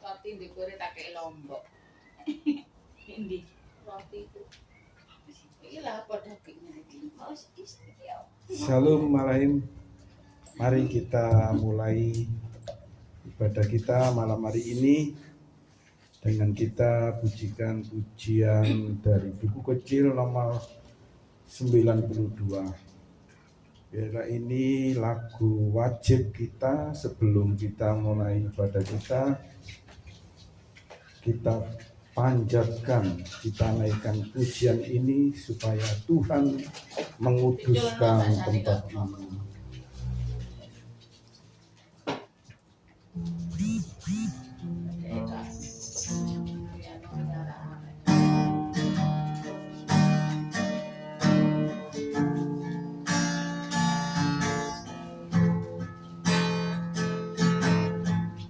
roti dikure tak kei lombok. Ini roti itu. Iki lah apa dagingnya iki? Mau istiqomah. Shalom Malaim. Mari kita mulai ibadah kita malam hari ini dengan kita pujikan pujian dari buku kecil nomor 92. Biarlah ini lagu wajib kita sebelum kita mulai ibadah kita panjatkan, kita naikkan pujian ini supaya Tuhan menguduskan tempat ini.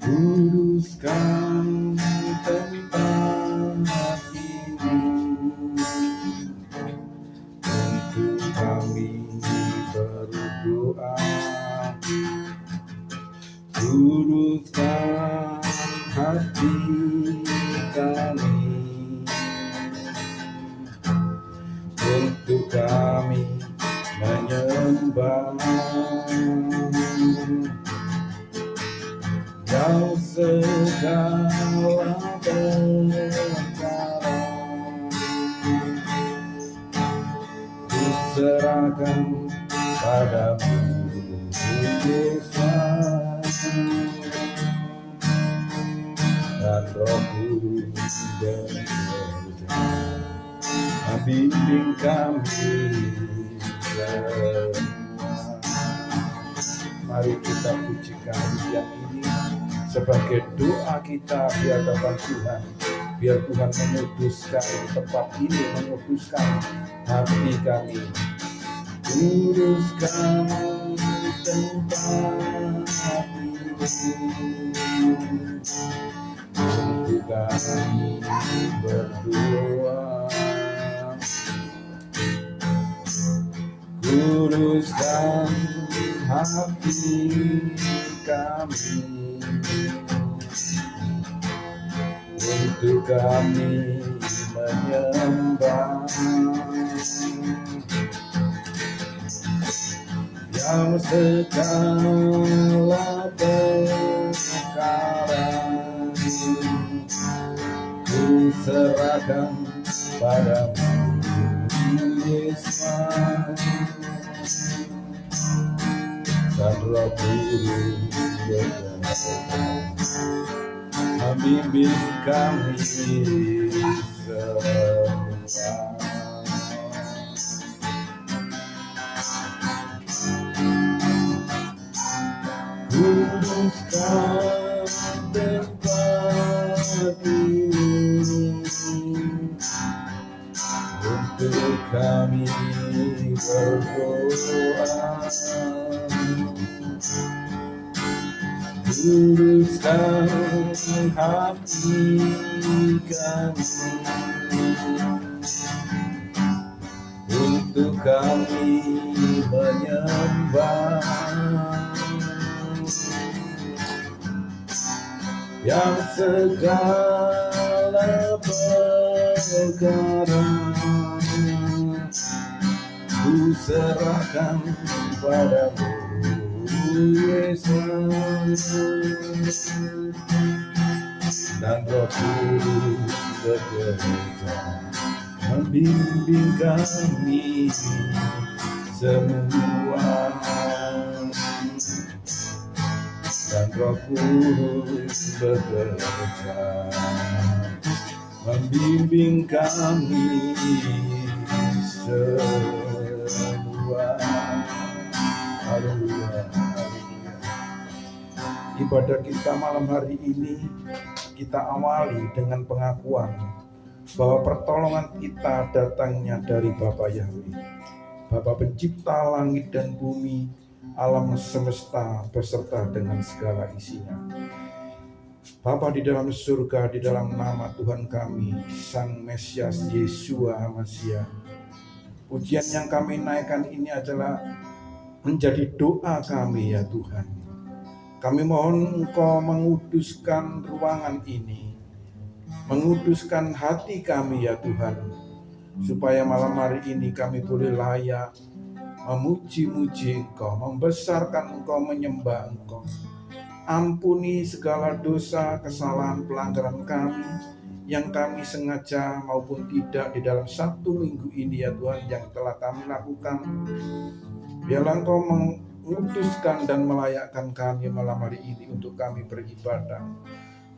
Kuduskan tempat ini untuk kami berdoa. Kuduskan hati kami untuk kami menyembah. Kau segala perkara kuserahkan padamu, Yesus, dan Roh Kudus bekerja membimbing kami semua. Mari kita pujikan pujian ini sebagai doa kita di hadapan Tuhan. Biar Tuhan menguduskan tempat ini, menguduskan hati kami. Kuduskan tempat ini untuk kami berdoa. Kuduskan hati kami untuk kami menyembah. Yang segala perkara ku serahkan padamu, Yesus, dan Roh Kudus bekerja membimbing kami semua. Kuduskan tempat ini untuk kami berdoa. Kuduskan hati kami untuk kami menyembah. Yang segala perkara ku serahkan padamu, Yesus, dan Roh Kudus bekerja membimbing kami semua. Dan Roh Kudus bekerja membimbing kami semua. Haleluya. Ibadah kita malam hari ini kita awali dengan pengakuan bahwa pertolongan kita datangnya dari Bapa Yahweh, Bapa pencipta langit dan bumi, alam semesta beserta dengan segala isinya. Bapa di dalam surga, di dalam nama Tuhan kami, Sang Mesias Yeshua HaMashiach, pujian yang kami naikkan ini adalah menjadi doa kami ya Tuhan. Kami mohon Engkau menguduskan ruangan ini, menguduskan hati kami ya Tuhan, supaya malam hari ini kami boleh layak memuji-muji Engkau, membesarkan Engkau, menyembah Engkau. Ampuni segala dosa, kesalahan, pelanggaran kami yang kami sengaja maupun tidak di dalam satu minggu ini ya Tuhan yang telah kami lakukan. Biarlah Engkau menguduskan dan melayakkan kami malam hari ini untuk kami beribadah.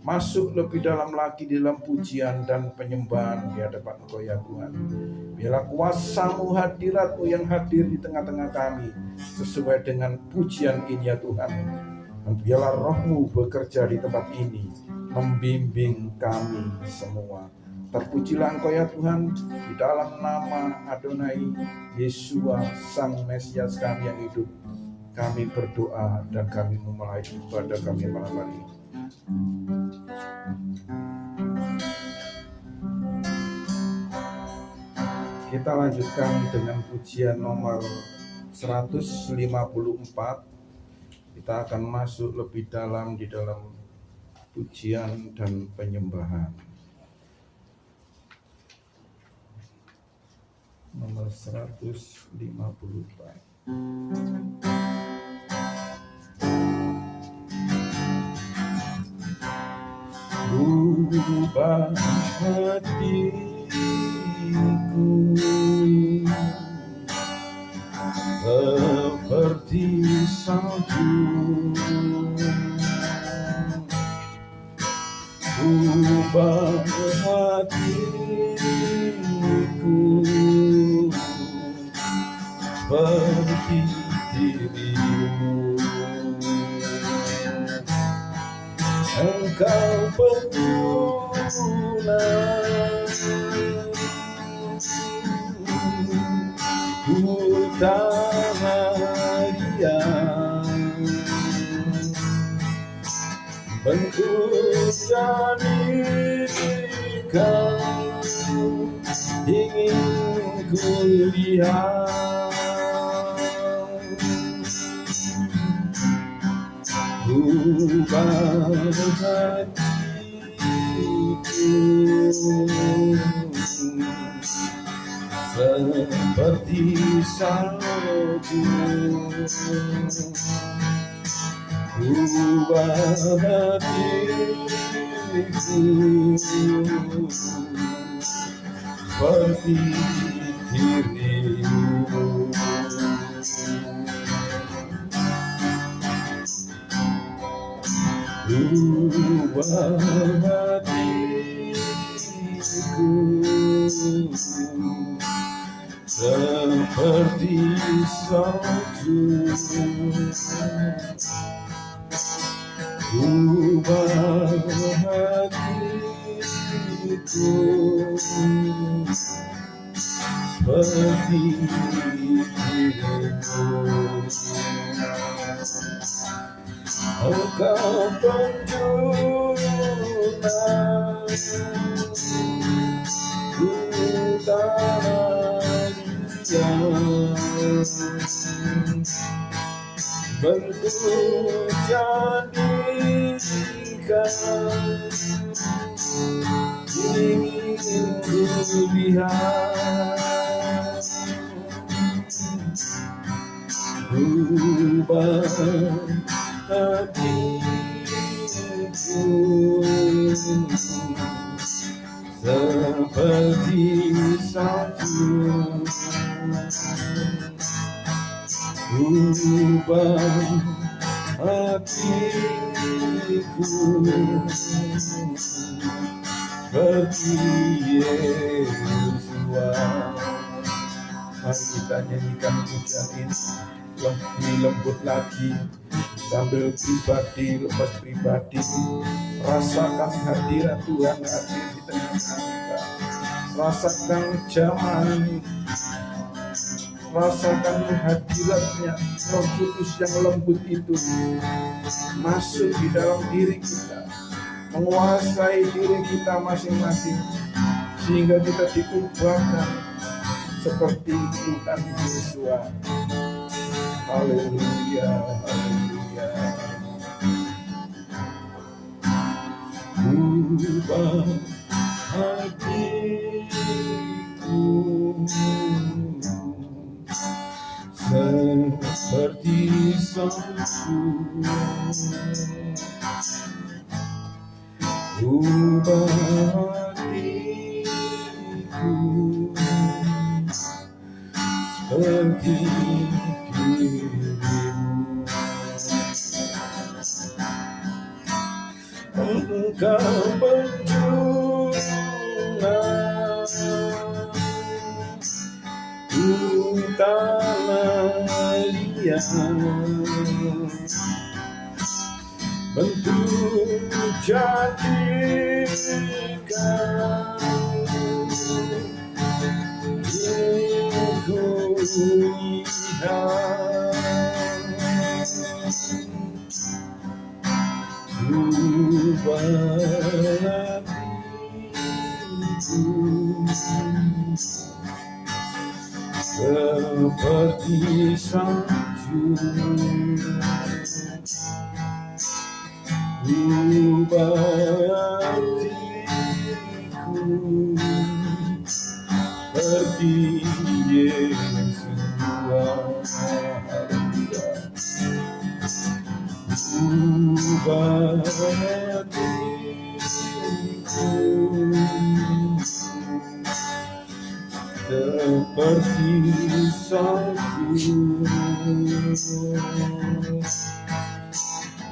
Masuk lebih dalam lagi di dalam pujian dan penyembahan di hadapan Engkau ya Tuhan. Biarlah kuasa-Mu, hadirat-Mu yang hadir di tengah-tengah kami sesuai dengan pujian ini ya Tuhan. Dan biarlah Roh-Mu bekerja di tempat ini, membimbing kami semua. Terpujilah Engkau ya Tuhan, di dalam nama Adonai Yesua Sang Mesias kami yang hidup. Kami berdoa dan kami memulai ibadah kami malam hari ini. Kita lanjutkan dengan pujian nomor 154. Kita akan masuk lebih dalam di dalam pujian dan penyembahan. Nomor 154. Rubah hatiku seperti salju, rubah hatiku seperti dirimu. Engkau pengguna ku dia bentuk jadikan ingin ku lihat. Rubah hatiku seperti salju, rubah hatiku seperti dirimu. Rubah hatiku seperti salju, rubah hatiku seperti dirimu. Engkau pengguna ku dia bentuk jadikan ingin ku lihat. Rubah hatiku seperti salju, rubah hatiku seperti Yesua. Mari kita nyanyikan pujian ini lebih lembut lagi, sambil pribadi, lepas pribadi. Rasakan hadirat Tuhan hadir di tengah kita. Rasakan zaman, rasakan hadiratnya Roh Kudus yang lembut itu masuk di dalam diri kita, menguasai diri kita masing-masing, sehingga kita diubahkan seperti Tuhan Yesus. Haleluya, haleluya. ubah hatiku seperti salju, ubah hatiku seperti dirimu. Engkau berjuang di tanah liat, bentuk jadikan ku lihat, ubah hatiku seperti salju,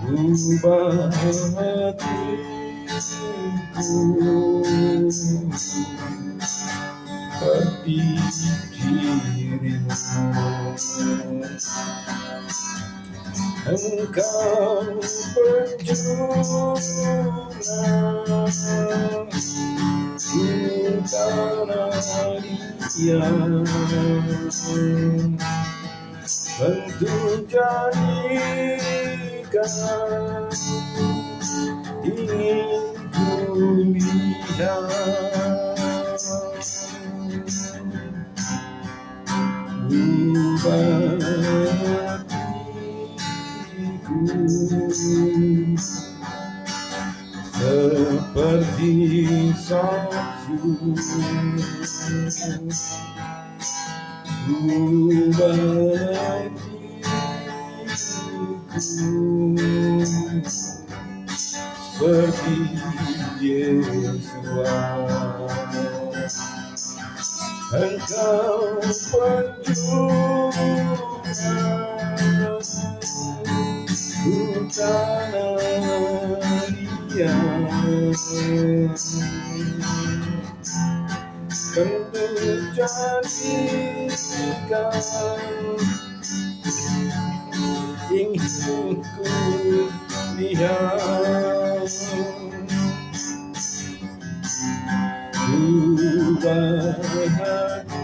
ubah hatiku seperti Yesus. Ubah hatiku seperti salju, ubah hatiku seperti dirimu. Engkau berjuang di tanah liat, bentuk jadikan ingin ku lihat, ubah hatiku seperti salju, ubah hatiku seperti Yesus. Engkau berjuang di tanah liat, bentuk jadikan ingin ku lihat, ubah hatiku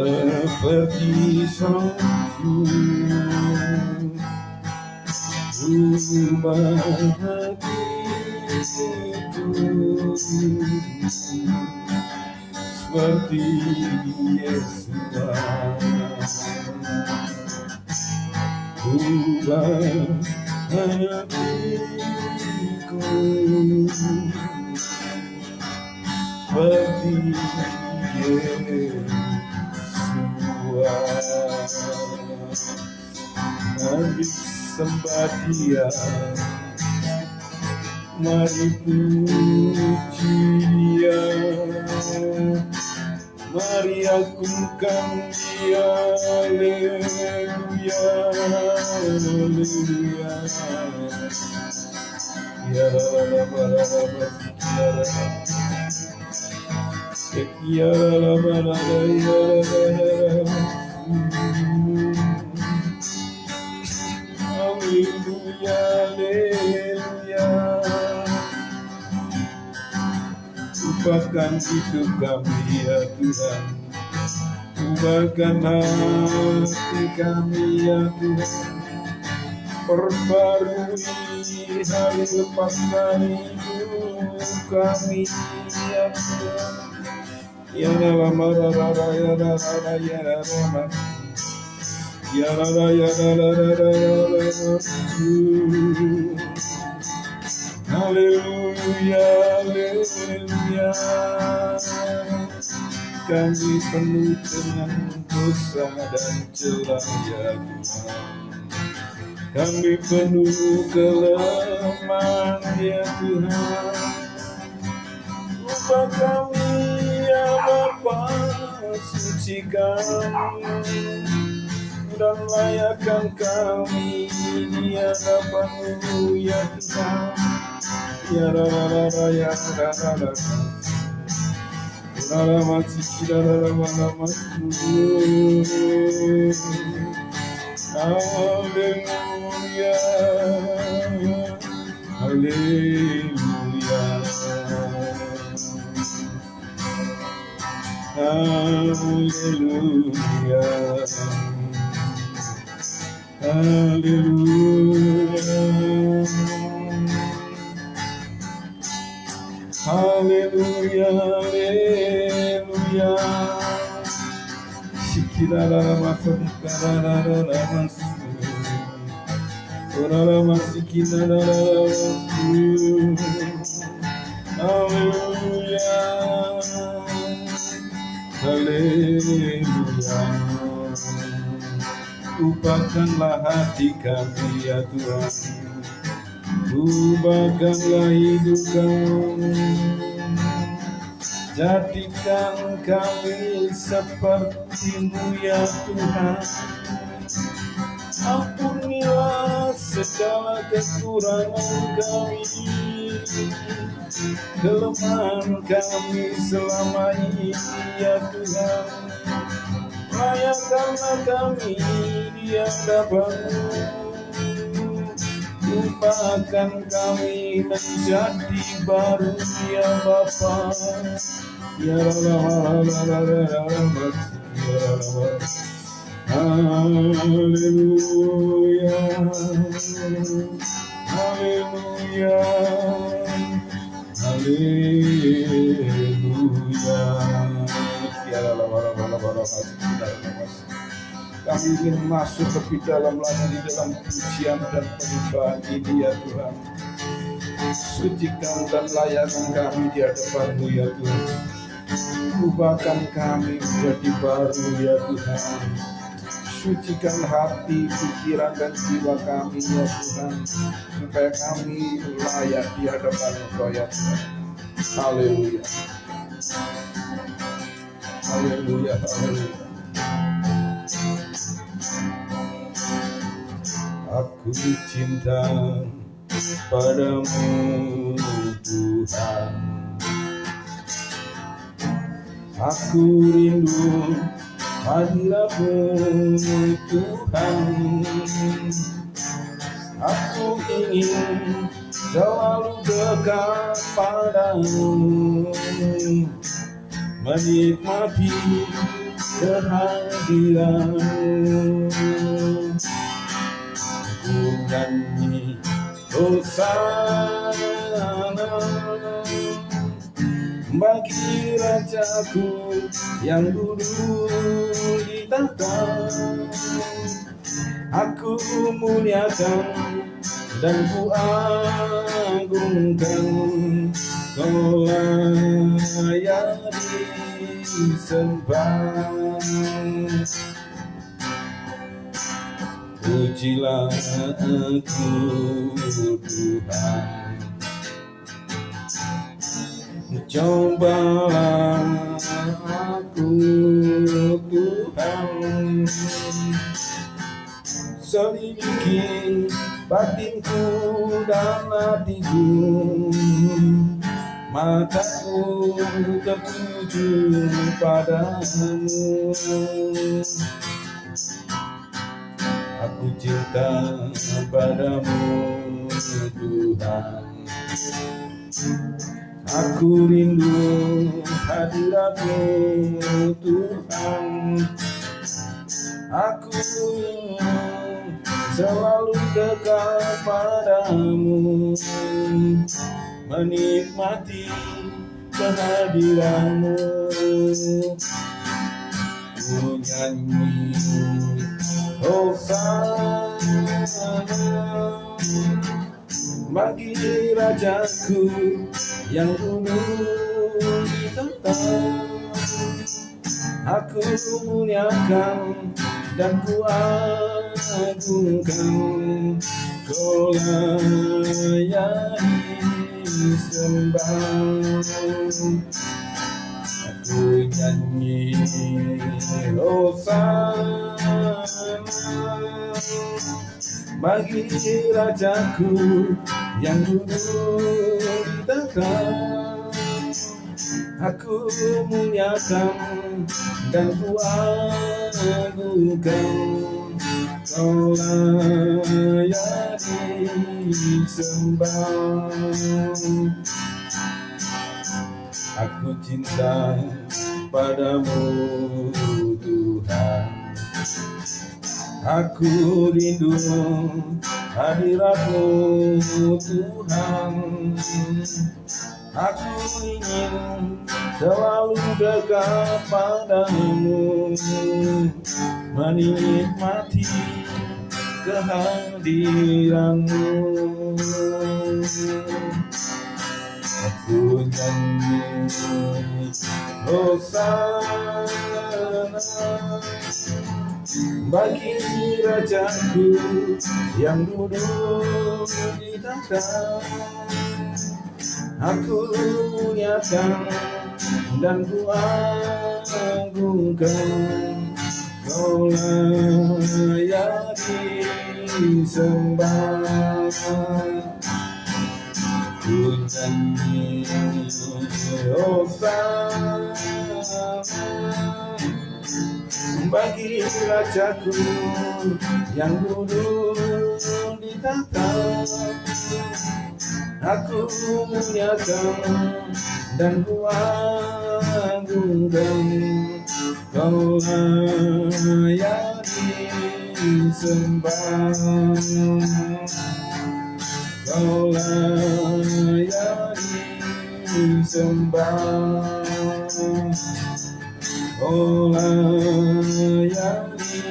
seperti salju, ubah hatiku seperti Yesus. Ubah hatiku seperti Yesus. Mari sembah Dia, mari puji Dia, mari agungkan Dia. Haleluya, haleluya. Ya haleluya, haleluya. Ubahkan hidup kami ya Tuhan, ubahkan hati kami ya Tuhan, perbarui hari lepas hari hidup kami ya Tuhan. Ya dalam rara ya rara ya rara Ya la la ya la la la la la la. Haleluya, haleluya. Kami penuh dengan dosa dan celah ya Tuhan. Kami penuh kelemahan ya Tuhan. Ubah kami ya Bapa, suci kami dan layakkan kami di hadapan-Mu ya Tuhan. Ya la la la la ya la la la. La la masih la la la la masih. Haleluya, haleluya, haleluya, haleluya, haleluya, haleluya. Sikirara makarara masu, orara masikirara masu. Haleluya, haleluya. Ubahkanlah hati kami ya Tuhan, ubahkanlah hidup kami, jadikan kami seperti-Mu ya Tuhan. Ampunilah segala kekurangan kami, kelemahan kami selama ini ya Tuhan. Layakkanlah kami di hadapan-Mu, ubahkan kami menjadi baru ya Bapa. Ya haleluya, haleluya, haleluya. Kami ingin masuk lebih dalam lagi di dalam pujian dan penyembahan ini ya Tuhan. Sucikan dan layakkan kami di hadapan-Mu ya Tuhan. Ubahkan kami menjadi baru ya Tuhan. Sucikan hati, pikiran dan jiwa kami ya Tuhan, supaya kami layak di hadapan-Mu ya Tuhan. Haleluya, haleluya, haleluya. Aku cinta padamu Tuhan, aku rindu hadirat-Mu Tuhan. Aku ingin selalu dekat padamu, menikmati kehadiran-Mu. Ku nyanyi Hosana bagi Rajaku yang duduk di tahta. Aku muliakan dan ku agungkan, Kau layak disembah. Pujilah aku Tuhan, cobalah aku Tuhan, selidiki batinku dan hatiku, mataku tertuju padamu. Aku cinta padamu Tuhan, aku rindu hadirat-Mu Tuhan. Aku selalu dekat padamu, menikmati kehadiran-Mu. Ku nyanyi Hosana bagi Rajaku yang dulu ditata. Aku muliakan dan ku agungkan, Kau layani sembah. Aku nyanyi Hosana bagi Rajaku yang dulu ditata. Aku muliakan dan ku agungkan, Kau layani sembah. Aku cinta padamu Tuhan, aku rindu hadiratmu Tuhan. Aku ingin selalu dekat padamu, menikmati kehadiranmu. Aku nyanyi Hosana bagi Rajaku yang duduk di tahta. Aku muliakan dan ku agungkan, Kau layani sembah. Ku nyanyi Hosana bagi Rajaku yang duduk di tahta. Aku muliakan dan ku agungkan, Kau layani sembah. Kau layani sembah. Kau layani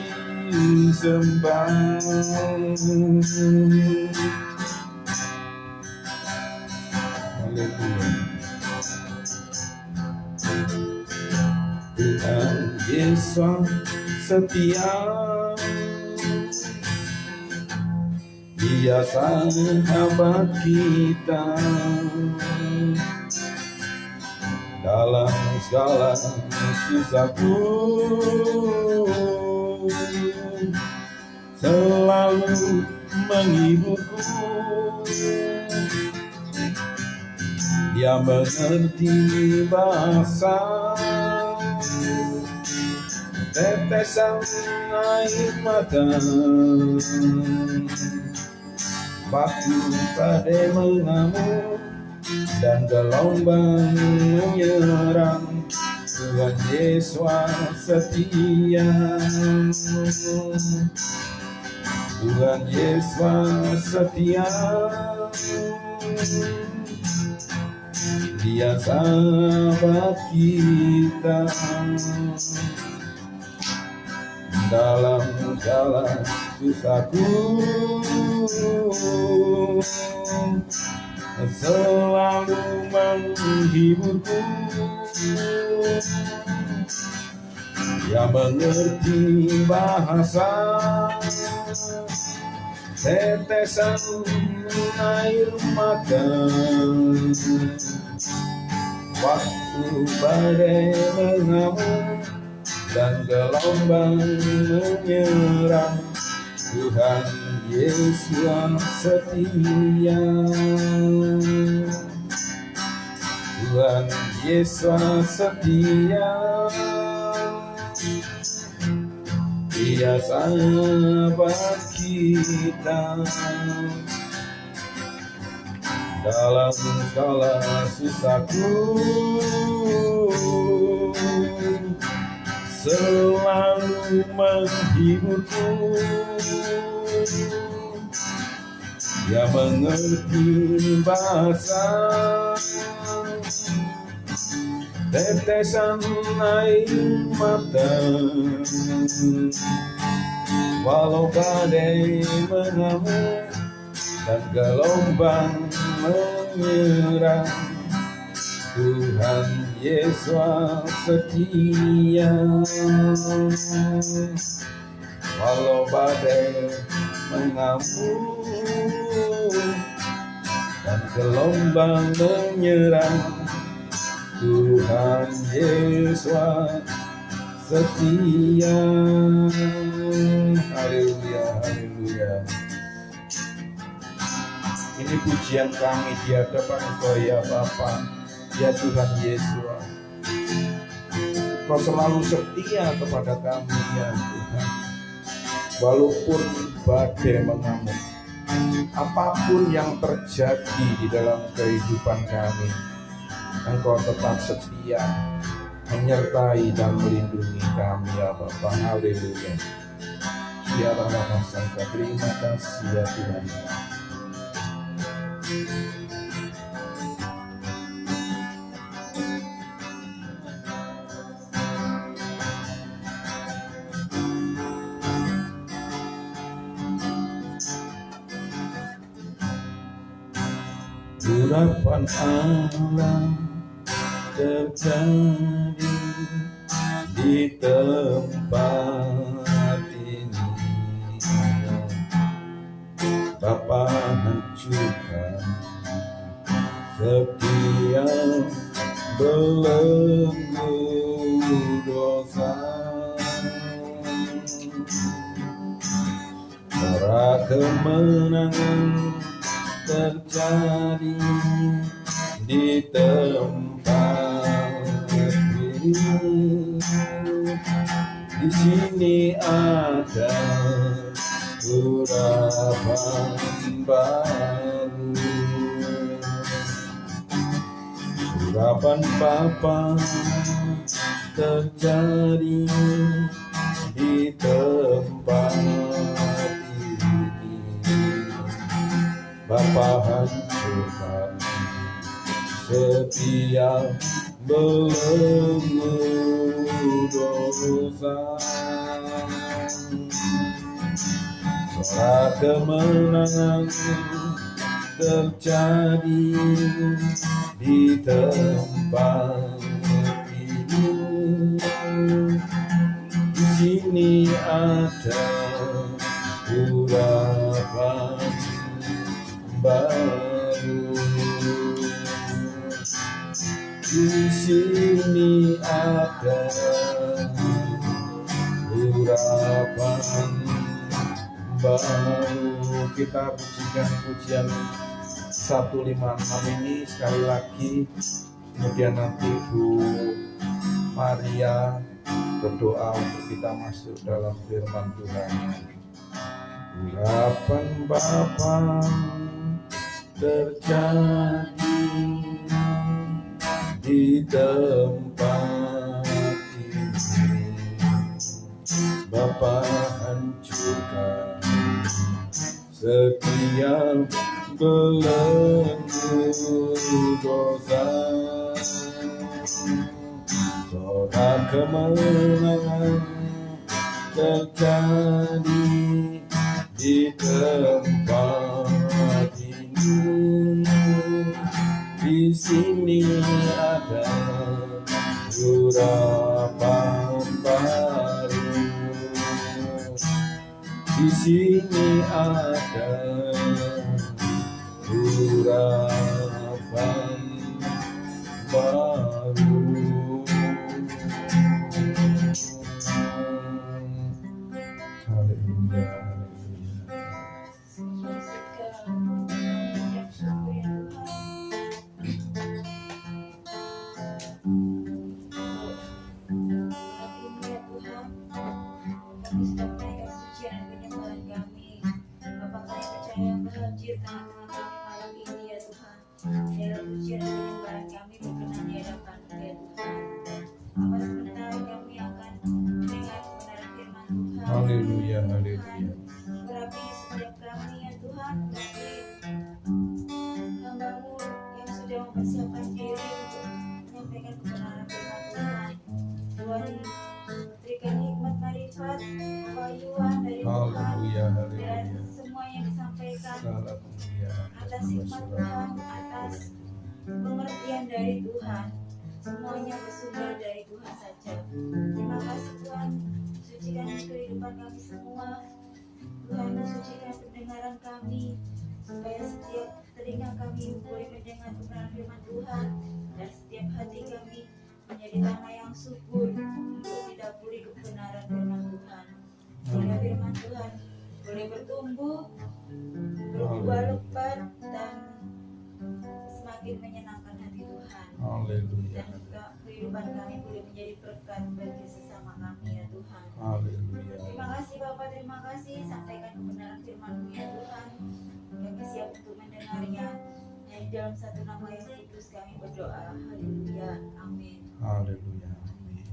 sembah. Haleluya. Tuhan Yesus setia, Dia sahabat kita dalam segala susahku, selalu menghiburku. Dia mengerti bahasa tetesan air mata waktu badai mengamuk dan gelombang menyerang. Tuhan Yesus setia, Tuhan Yesus setia, Dia sahabat kita dalam segala susahku, selalu menghiburku. Dia mengerti bahasa tetesan air mata waktu badai mengamuk dan gelombang menyerang. Tuhan Yesus setia, Tuhan Yesus setia, Dia sahabat kita dalam segala susahku, selalu menghiburku. Dia mengerti bahasa tetesan air mata walau badai mengamuk dan gelombang menyerang, Tuhan Yesus setia. Walau badai mengamuk dan gelombang menyerang, Tuhan Yesus setia. Haleluya, haleluya. Ini pujian kami di hadapan Engkau ya Bapa, ya Tuhan Yesus. Kau selalu setia kepada kami ya Tuhan. Walaupun badai mengamuk, apapun yang terjadi di dalam kehidupan kami, Engkau tetap setia menyertai dan melindungi kami ya Bapa. Haleluya. Siara Rama Sangka, terima kasih ya Tuhan. Urapan Allah terjadi di tempat ini, Bapa hancurkan setiap belenggu dosa. Para kemenangan terjadi di tempat ini. Di sini ada urapan baru, urapan Bapa terjadi di tempat ini. Bapa hancurkan setiap belenggu dosa. Suara kemenangan terjadi di tempat ini. Di sini ada urapan baru. Di sini ada urapan baru. Kita pujikan pujian 156 ini sekali lagi. Kemudian nanti Bu Maria berdoa untuk kita masuk dalam firman Tuhan. Urapan Bapa terjadi di tempat ini. Bapa hancurkan setiap belenggu dosa. Sorak kemenangan terjadi di tempat ini. Di sini ada urapan baru. Di sini ada urapan baru. Haleluya. Haleluya, haleluya. Berapi setiap kami ya Tuhan, bagi hambamu yang sudah mempersiapkan diri untuk menyampaikan kebenaran firman Tuhan. Tuhan berikan hikmat marifat, kepayuan dari Tuhan hikmat Tuhan, atas pengertian dari Tuhan. Semuanya bersumber dari Tuhan saja. Terima kasih Tuhan, sucikan kehidupan kami semua. Tuhan, sucikan pendengaran kami, supaya setiap telinga kami boleh mendengar kebenaran firman Tuhan, dan setiap hati kami menjadi tanah yang subur untuk didapuri kebenaran firman Tuhan. Sehingga firman Tuhan boleh bertumbuh, berbuah lebat, dan semakin menyenangkan hati Tuhan. Haleluya. Dan kehidupan kami boleh menjadi berkat bagi sesama kami ya Tuhan. Haleluya. Terima kasih Bapak, terima kasih. Sampaikan kebenaran firman-Mu ya Tuhan. Kami siap untuk mendengarnya. Hanya dalam satu nama yang kudus kami berdoa. Haleluya. Amin. Haleluya. Amin.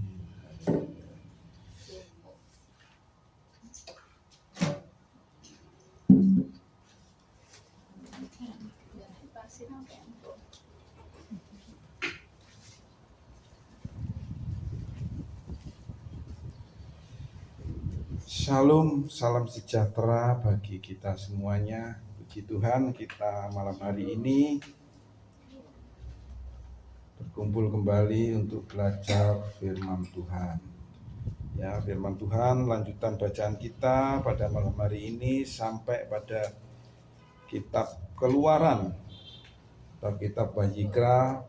Shalom, salam sejahtera bagi kita semuanya. Puji Tuhan, kita malam hari ini berkumpul kembali untuk belajar firman Tuhan. Ya, firman Tuhan, lanjutan bacaan kita pada malam hari ini sampai pada kitab Keluaran atau kitab Wahikra,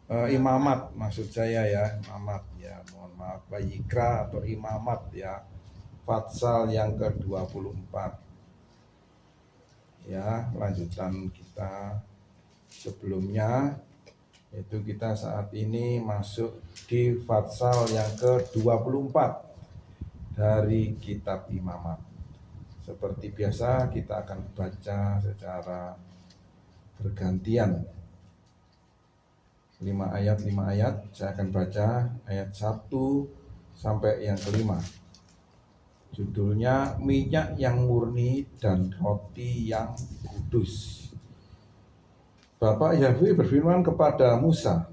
Imamat maksud saya ya, Imamat ya, mohon maaf, Wahikra atau Imamat ya, pasal yang ke-24. Ya, lanjutan kita sebelumnya, yaitu kita saat ini masuk di pasal yang ke-24 dari kitab Imamat. Seperti biasa kita akan baca secara bergantian 5 ayat. Saya akan baca ayat 1 sampai yang kelima. Judulnya minyak yang murni dan roti yang kudus. Bapak Yahweh berfirman kepada Musa,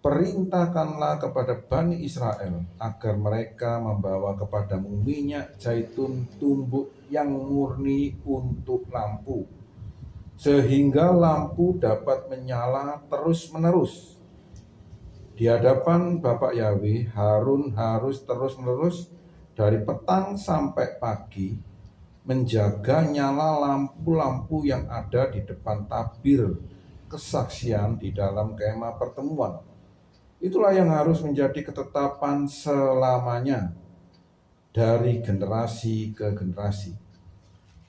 perintahkanlah kepada Bani Israel agar mereka membawa kepadamu minyak zaitun tumbuk yang murni untuk lampu, sehingga lampu dapat menyala terus-menerus. Di hadapan Bapak Yahweh, Harun harus terus-menerus dari petang sampai pagi menjaga nyala lampu-lampu yang ada di depan tabir kesaksian di dalam kemah pertemuan. Itulah yang harus menjadi ketetapan selamanya dari generasi ke generasi.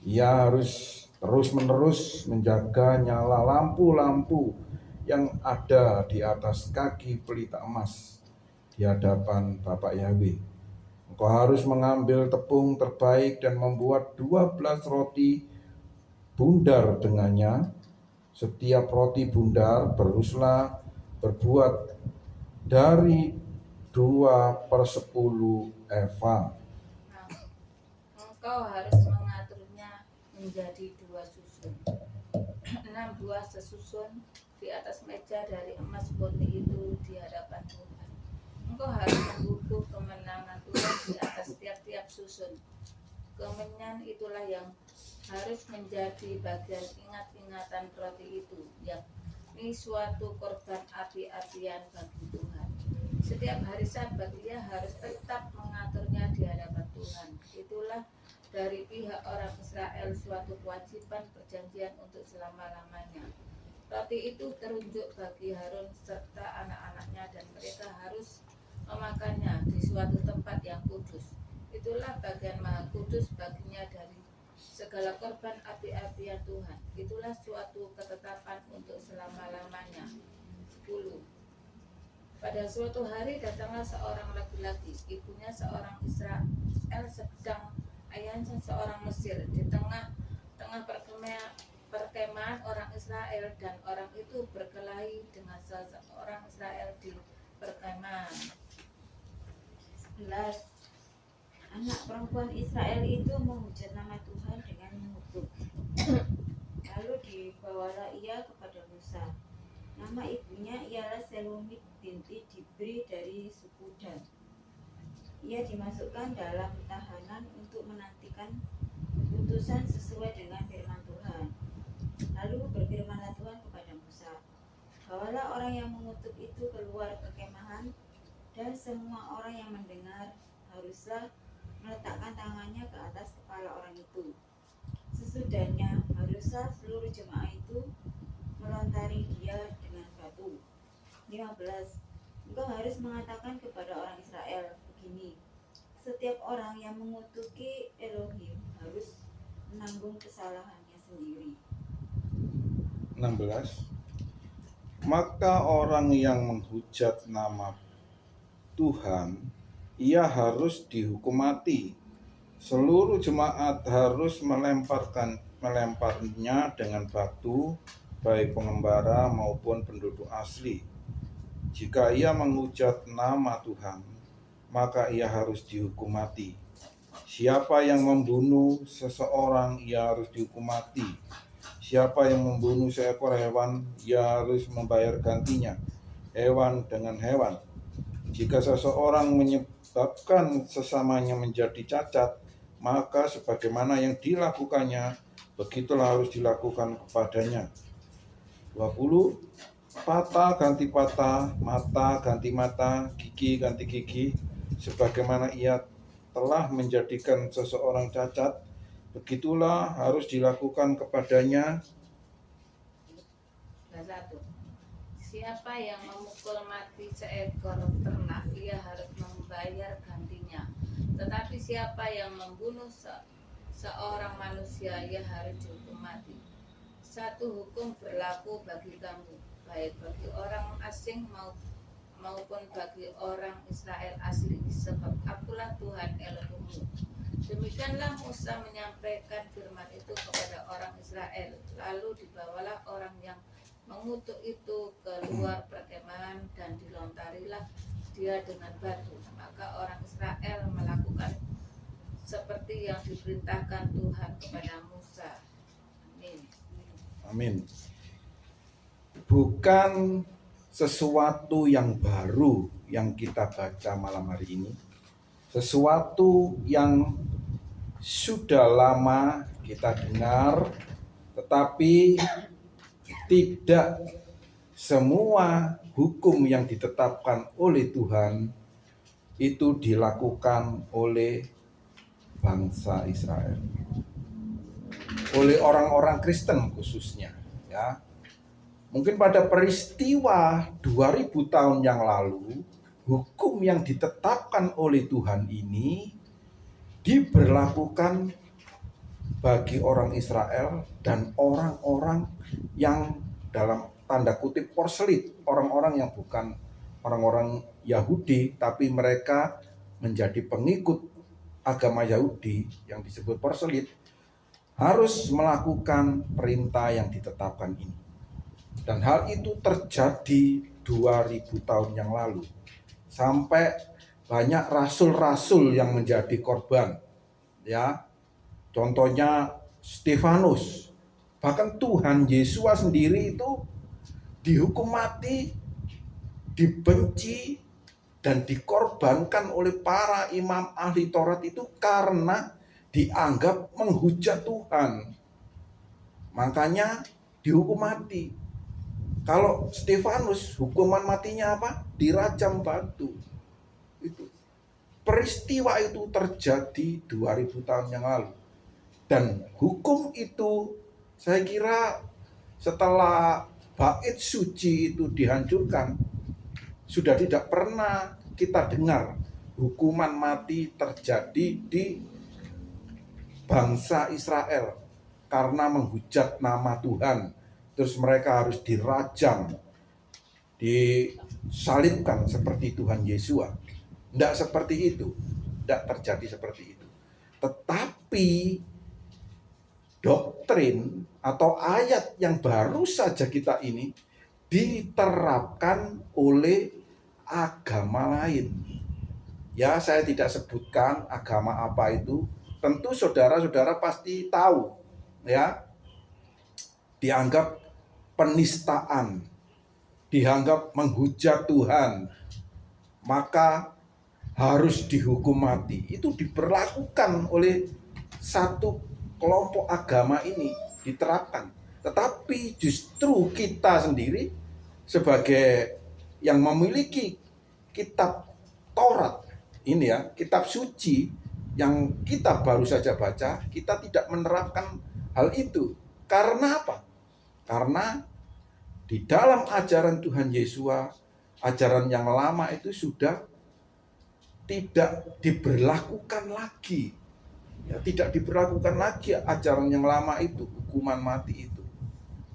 Ia harus terus-menerus menjaga nyala lampu-lampu yang ada di atas kaki pelita emas di hadapan Bapak Yahweh. Engkau harus mengambil tepung terbaik dan membuat 12 roti bundar dengannya. Setiap roti bundar beruslah berbuat dari 2/10 eva. Engkau harus mengaturnya menjadi 2 susun, 6 buah sesusun di atas meja dari emas murni itu di hadapan Tuhan. Engkau harus mengukuh kemenangan Tuhan di atas tiap-tiap susun. Kemenyan itulah yang harus menjadi bagian ingat-ingatan roti itu, yakni suatu korban api-apian bagi Tuhan. Setiap hari Sabat ia harus tetap mengaturnya di hadapan Tuhan. Itulah dari pihak orang Israel suatu kewajiban perjanjian untuk selama-lamanya. Roti itu terunjuk bagi Harun serta anak-anaknya, dan mereka harus memakannya di suatu tempat yang kudus. Itulah bagian maha kudus baginya dari segala korban api-apian Tuhan. Itulah suatu ketetapan untuk selama-lamanya. 10. Pada suatu hari datanglah seorang laki-laki, ibunya seorang Israel, sedang ayahnya seorang Mesir, di tengah perkemahan orang Israel, dan orang itu berkelahi dengan seorang Israel di perkemahan. 11. Anak perempuan Israel itu menghujat nama Tuhan dengan mengutuk. Lalu dibawalah ia kepada Musa. Nama ibunya ialah Selomit binti Dibri dari suku Dan. Ia dimasukkan dalam tahanan untuk menantikan putusan sesuai dengan firman Tuhan. Bawalah orang yang mengutuk itu keluar perkemahan, dan semua orang yang mendengar haruslah meletakkan tangannya ke atas kepala orang itu. Sesudahnya haruslah seluruh jemaah itu melontari dia dengan batu. 15. Engkau harus mengatakan kepada orang Israel begini: setiap orang yang mengutuki Elohim harus menanggung kesalahannya sendiri. 16. Maka orang yang menghujat nama Tuhan, ia harus dihukum mati. Seluruh jemaat harus melemparnya dengan batu, baik pengembara maupun penduduk asli. Jika ia menghujat nama Tuhan, maka ia harus dihukum mati. Siapa yang membunuh seseorang, ia harus dihukum mati. Siapa yang membunuh seekor hewan, ia harus membayar gantinya, hewan dengan hewan. Jika seseorang menyebabkan sesamanya menjadi cacat, maka sebagaimana yang dilakukannya, begitulah harus dilakukan kepadanya. 20. Patah ganti patah, mata ganti mata, gigi ganti gigi. Sebagaimana ia telah menjadikan seseorang cacat, begitulah harus dilakukan kepadanya. 21. Siapa yang memukul mati seekor ternak, ia harus membayar gantinya. Tetapi siapa yang membunuh seorang manusia, ia harus dihukum mati. Satu hukum berlaku bagi kamu, baik bagi orang asing maupun bagi orang Israel asli, sebab akulah Tuhan Elohimmu. Demikianlah Musa menyampaikan firman itu kepada orang Israel. Lalu dibawalah orang yang mengutuk itu keluar perkemahan, dan dilontarilah dia dengan batu. Maka orang Israel melakukan seperti yang diperintahkan Tuhan kepada Musa. Amin. Amin. Bukan sesuatu yang baru yang kita baca malam hari ini. Sesuatu yang sudah lama kita dengar, tetapi tidak semua hukum yang ditetapkan oleh Tuhan itu dilakukan oleh bangsa Israel, oleh orang-orang Kristen khususnya, ya. Mungkin pada peristiwa 2000 tahun yang lalu, hukum yang ditetapkan oleh Tuhan ini diberlakukan bagi orang Israel dan orang-orang yang dalam tanda kutip proselyit, orang-orang yang bukan orang-orang Yahudi, tapi mereka menjadi pengikut agama Yahudi yang disebut proselyit, harus melakukan perintah yang ditetapkan ini. Dan hal itu terjadi 2000 tahun yang lalu. Sampai banyak rasul-rasul yang menjadi korban. Ya. Contohnya Stefanus. Bahkan Tuhan Yesus sendiri itu dihukum mati, dibenci, dan dikorbankan oleh para imam ahli Taurat itu karena dianggap menghujat Tuhan. Makanya dihukum mati. Kalau Stefanus, hukuman matinya apa? Dirajam batu. Itu. Peristiwa itu terjadi 2000 tahun yang lalu. Dan hukum itu saya kira setelah bait suci itu dihancurkan, sudah tidak pernah kita dengar hukuman mati terjadi di bangsa Israel karena menghujat nama Tuhan. Terus mereka harus dirajam, disalibkan seperti Tuhan Yesus. Tidak seperti itu, tidak terjadi seperti itu. Tetapi doktrin atau ayat yang baru saja kita ini diterapkan oleh agama lain. Ya, saya tidak sebutkan agama apa itu. Tentu saudara-saudara pasti tahu, ya. Dianggap penistaan, dianggap menghujat Tuhan, maka harus dihukum mati. Itu diberlakukan oleh satu kelompok agama ini, diterapkan. Tetapi justru kita sendiri sebagai yang memiliki kitab Taurat ini ya, kitab suci yang kita baru saja baca, kita tidak menerapkan hal itu. Karena apa? Karena di dalam ajaran Tuhan Yesus, ajaran yang lama itu sudah tidak diberlakukan lagi. Ya, tidak diberlakukan lagi ajaran yang lama itu, hukuman mati itu.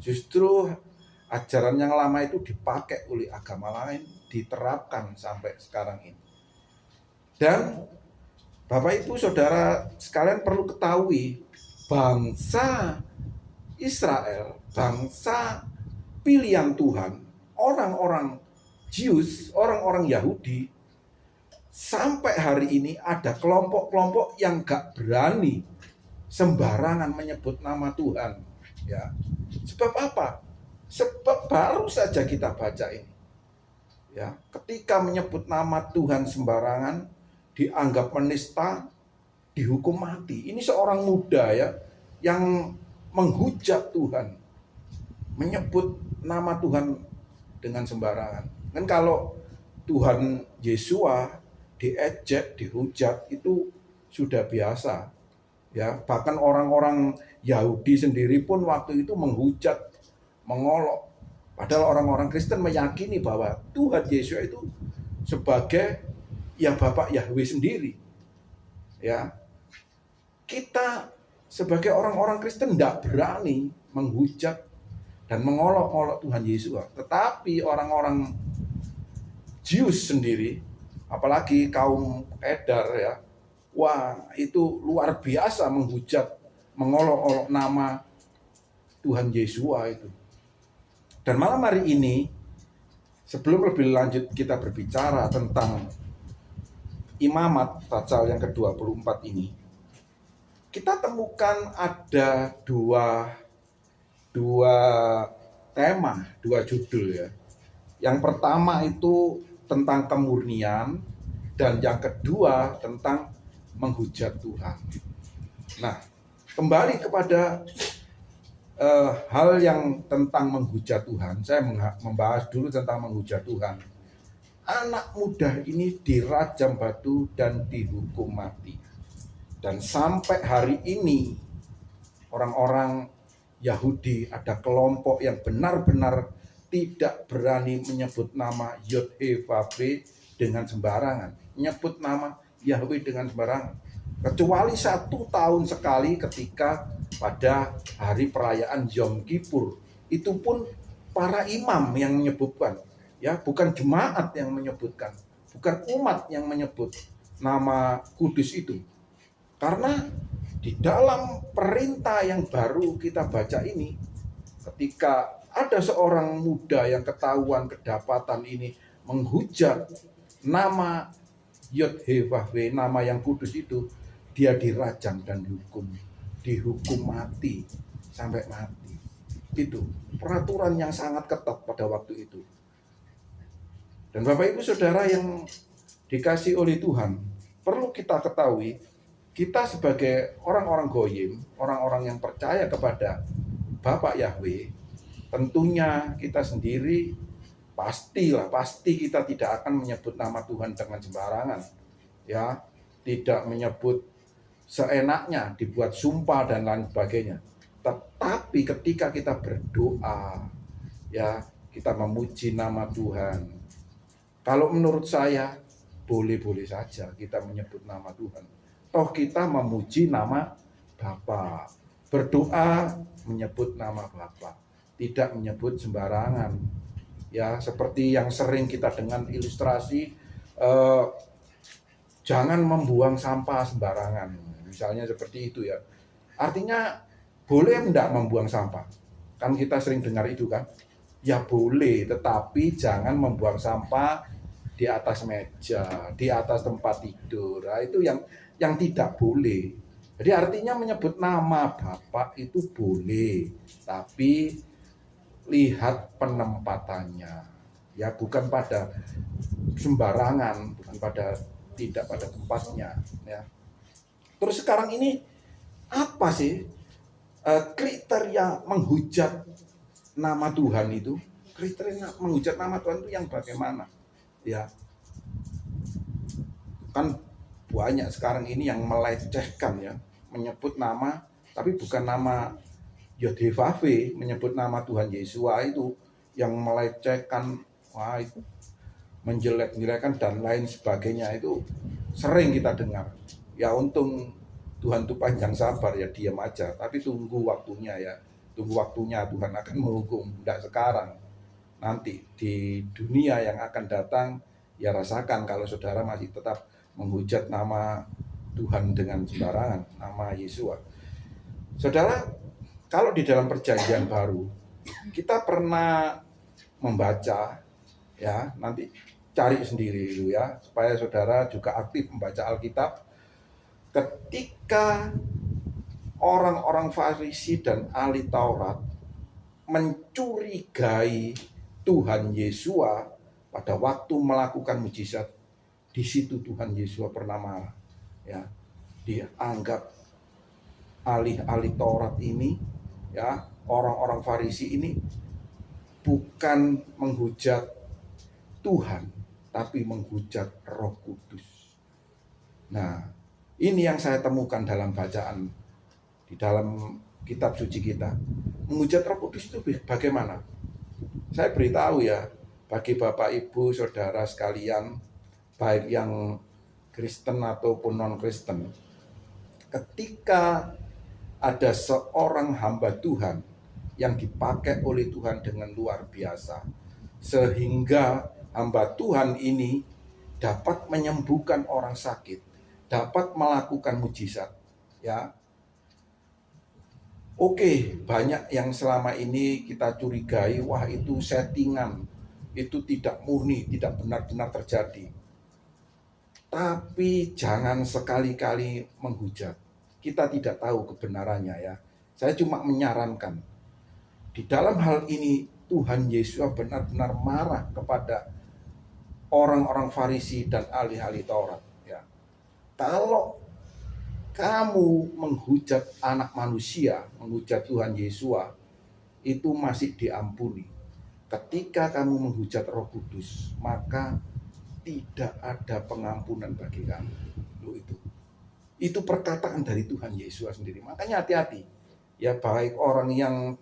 Justru ajaran yang lama itu dipakai oleh agama lain, diterapkan sampai sekarang ini. Dan Bapak Ibu Saudara sekalian perlu ketahui, bangsa Israel, bangsa pilihan Tuhan, orang-orang Jews, orang-orang Yahudi, sampai hari ini ada kelompok-kelompok yang gak berani sembarangan menyebut nama Tuhan. Ya, sebab apa? Sebab baru saja kita baca ini. Ya, ketika menyebut nama Tuhan sembarangan, dianggap menista, dihukum mati. Ini seorang muda ya, yang menghujat Tuhan, menyebut nama Tuhan dengan sembarangan. Kan kalau Tuhan Yesua diejek, dihujat itu sudah biasa. Ya, bahkan orang-orang Yahudi sendiri pun waktu itu menghujat, mengolok. Padahal orang-orang Kristen meyakini bahwa Tuhan Yesus itu sebagai ya Bapak Yahweh sendiri. Ya, kita sebagai orang-orang Kristen tidak berani menghujat dan mengolok-olok Tuhan Yesus. Tetapi orang-orang Jews sendiri, apalagi kaum Edar ya, wah itu luar biasa menghujat, mengolok-olok nama Tuhan Yesus itu. Dan malam hari ini, sebelum lebih lanjut kita berbicara tentang imamat pasal yang ke-24 ini, kita temukan ada dua tema, dua judul ya. Yang pertama itu tentang kemurnian, dan yang kedua tentang menghujat Tuhan. Nah, kembali kepada hal yang tentang menghujat Tuhan, saya membahas dulu tentang menghujat Tuhan. Anak muda ini dirajam batu dan dihukum mati. Dan sampai hari ini orang-orang Yahudi, ada kelompok yang benar-benar tidak berani menyebut nama Yod-He-Vav-He dengan sembarangan, menyebut nama Yahweh dengan sembarangan, kecuali 1 tahun sekali ketika pada hari perayaan Yom Kippur. Itu pun para imam yang menyebutkan, ya, bukan jemaat yang menyebutkan, bukan umat yang menyebut nama kudus itu. Karena di dalam perintah yang baru kita baca ini, ketika ada seorang muda yang ketahuan kedapatan ini menghujat nama Yod-He-Vav-He, nama yang kudus itu, dia dirajam dan dihukum mati sampai mati. Itu peraturan yang sangat ketat pada waktu itu. Dan Bapak Ibu Saudara yang dikasih oleh Tuhan, perlu kita ketahui, kita sebagai orang-orang goyim, orang-orang yang percaya kepada Bapak Yahweh, tentunya kita sendiri pasti kita tidak akan menyebut nama Tuhan dengan sembarangan. Ya, tidak menyebut seenaknya, dibuat sumpah dan lain sebagainya. Tetapi ketika kita berdoa, ya, kita memuji nama Tuhan. Kalau menurut saya, boleh-boleh saja kita menyebut nama Tuhan. Toh kita memuji nama Bapa, berdoa menyebut nama Bapa, tidak menyebut sembarangan. Ya, seperti yang sering kita dengan ilustrasi, jangan membuang sampah sembarangan, misalnya seperti itu ya. Artinya boleh enggak membuang sampah? Kan kita sering dengar itu kan? Ya boleh, tetapi jangan membuang sampah di atas meja, di atas tempat tidur. Nah, itu yang tidak boleh. Jadi artinya menyebut nama Bapak itu boleh, tapi lihat penempatannya. Ya, bukan pada sembarangan, bukan tidak pada tempatnya, ya. Terus sekarang ini apa sih kriteria menghujat nama Tuhan itu? kriteria menghujat nama Tuhan itu yang bagaimana? Ya, kan banyak sekarang ini yang melecehkan ya, menyebut nama tapi bukan nama Yodhevave, menyebut nama Tuhan Yesua itu yang melecehkan, wah itu menjelek-jelekan dan lain sebagainya, itu sering kita dengar. Ya untung Tuhan itu panjang sabar, ya diam aja, tapi tunggu waktunya ya, tunggu waktunya Tuhan akan menghukum, tidak sekarang, nanti di dunia yang akan datang. Ya rasakan kalau saudara masih tetap menghujat nama Tuhan dengan sembarangan, nama Yesua. Saudara, kalau di dalam perjanjian baru kita pernah membaca, ya nanti cari sendiri dulu ya, supaya saudara juga aktif membaca Alkitab. Ketika orang-orang Farisi dan ahli Taurat mencurigai Tuhan Yesua pada waktu melakukan mujizat, di situ Tuhan Yesua pernah marah. Ya, dianggap ahli Taurat ini, ya orang-orang Farisi ini bukan menghujat Tuhan, tapi menghujat Roh Kudus. Nah, ini yang saya temukan dalam bacaan di dalam kitab suci kita. Menghujat Roh Kudus itu bagaimana? Saya beritahu ya, bagi Bapak Ibu Saudara sekalian, baik yang Kristen ataupun non-Kristen, ketika ada seorang hamba Tuhan yang dipakai oleh Tuhan dengan luar biasa, sehingga hamba Tuhan ini dapat menyembuhkan orang sakit, dapat melakukan mujizat, ya. Oke, banyak yang selama ini kita curigai, wah itu settingan, itu tidak murni, tidak benar-benar terjadi. Tapi jangan sekali-kali menghujat. Kita tidak tahu kebenarannya ya. Saya cuma menyarankan, di dalam hal ini Tuhan Yesus benar-benar marah kepada orang-orang Farisi dan ahli-ahli Taurat. Ya. Kalau kamu menghujat anak manusia, menghujat Tuhan Yesus, itu masih diampuni. Ketika kamu menghujat Roh Kudus, maka tidak ada pengampunan bagi kamu. Itu perkataan dari Tuhan Yesus sendiri. Makanya hati-hati. Ya, baik orang yang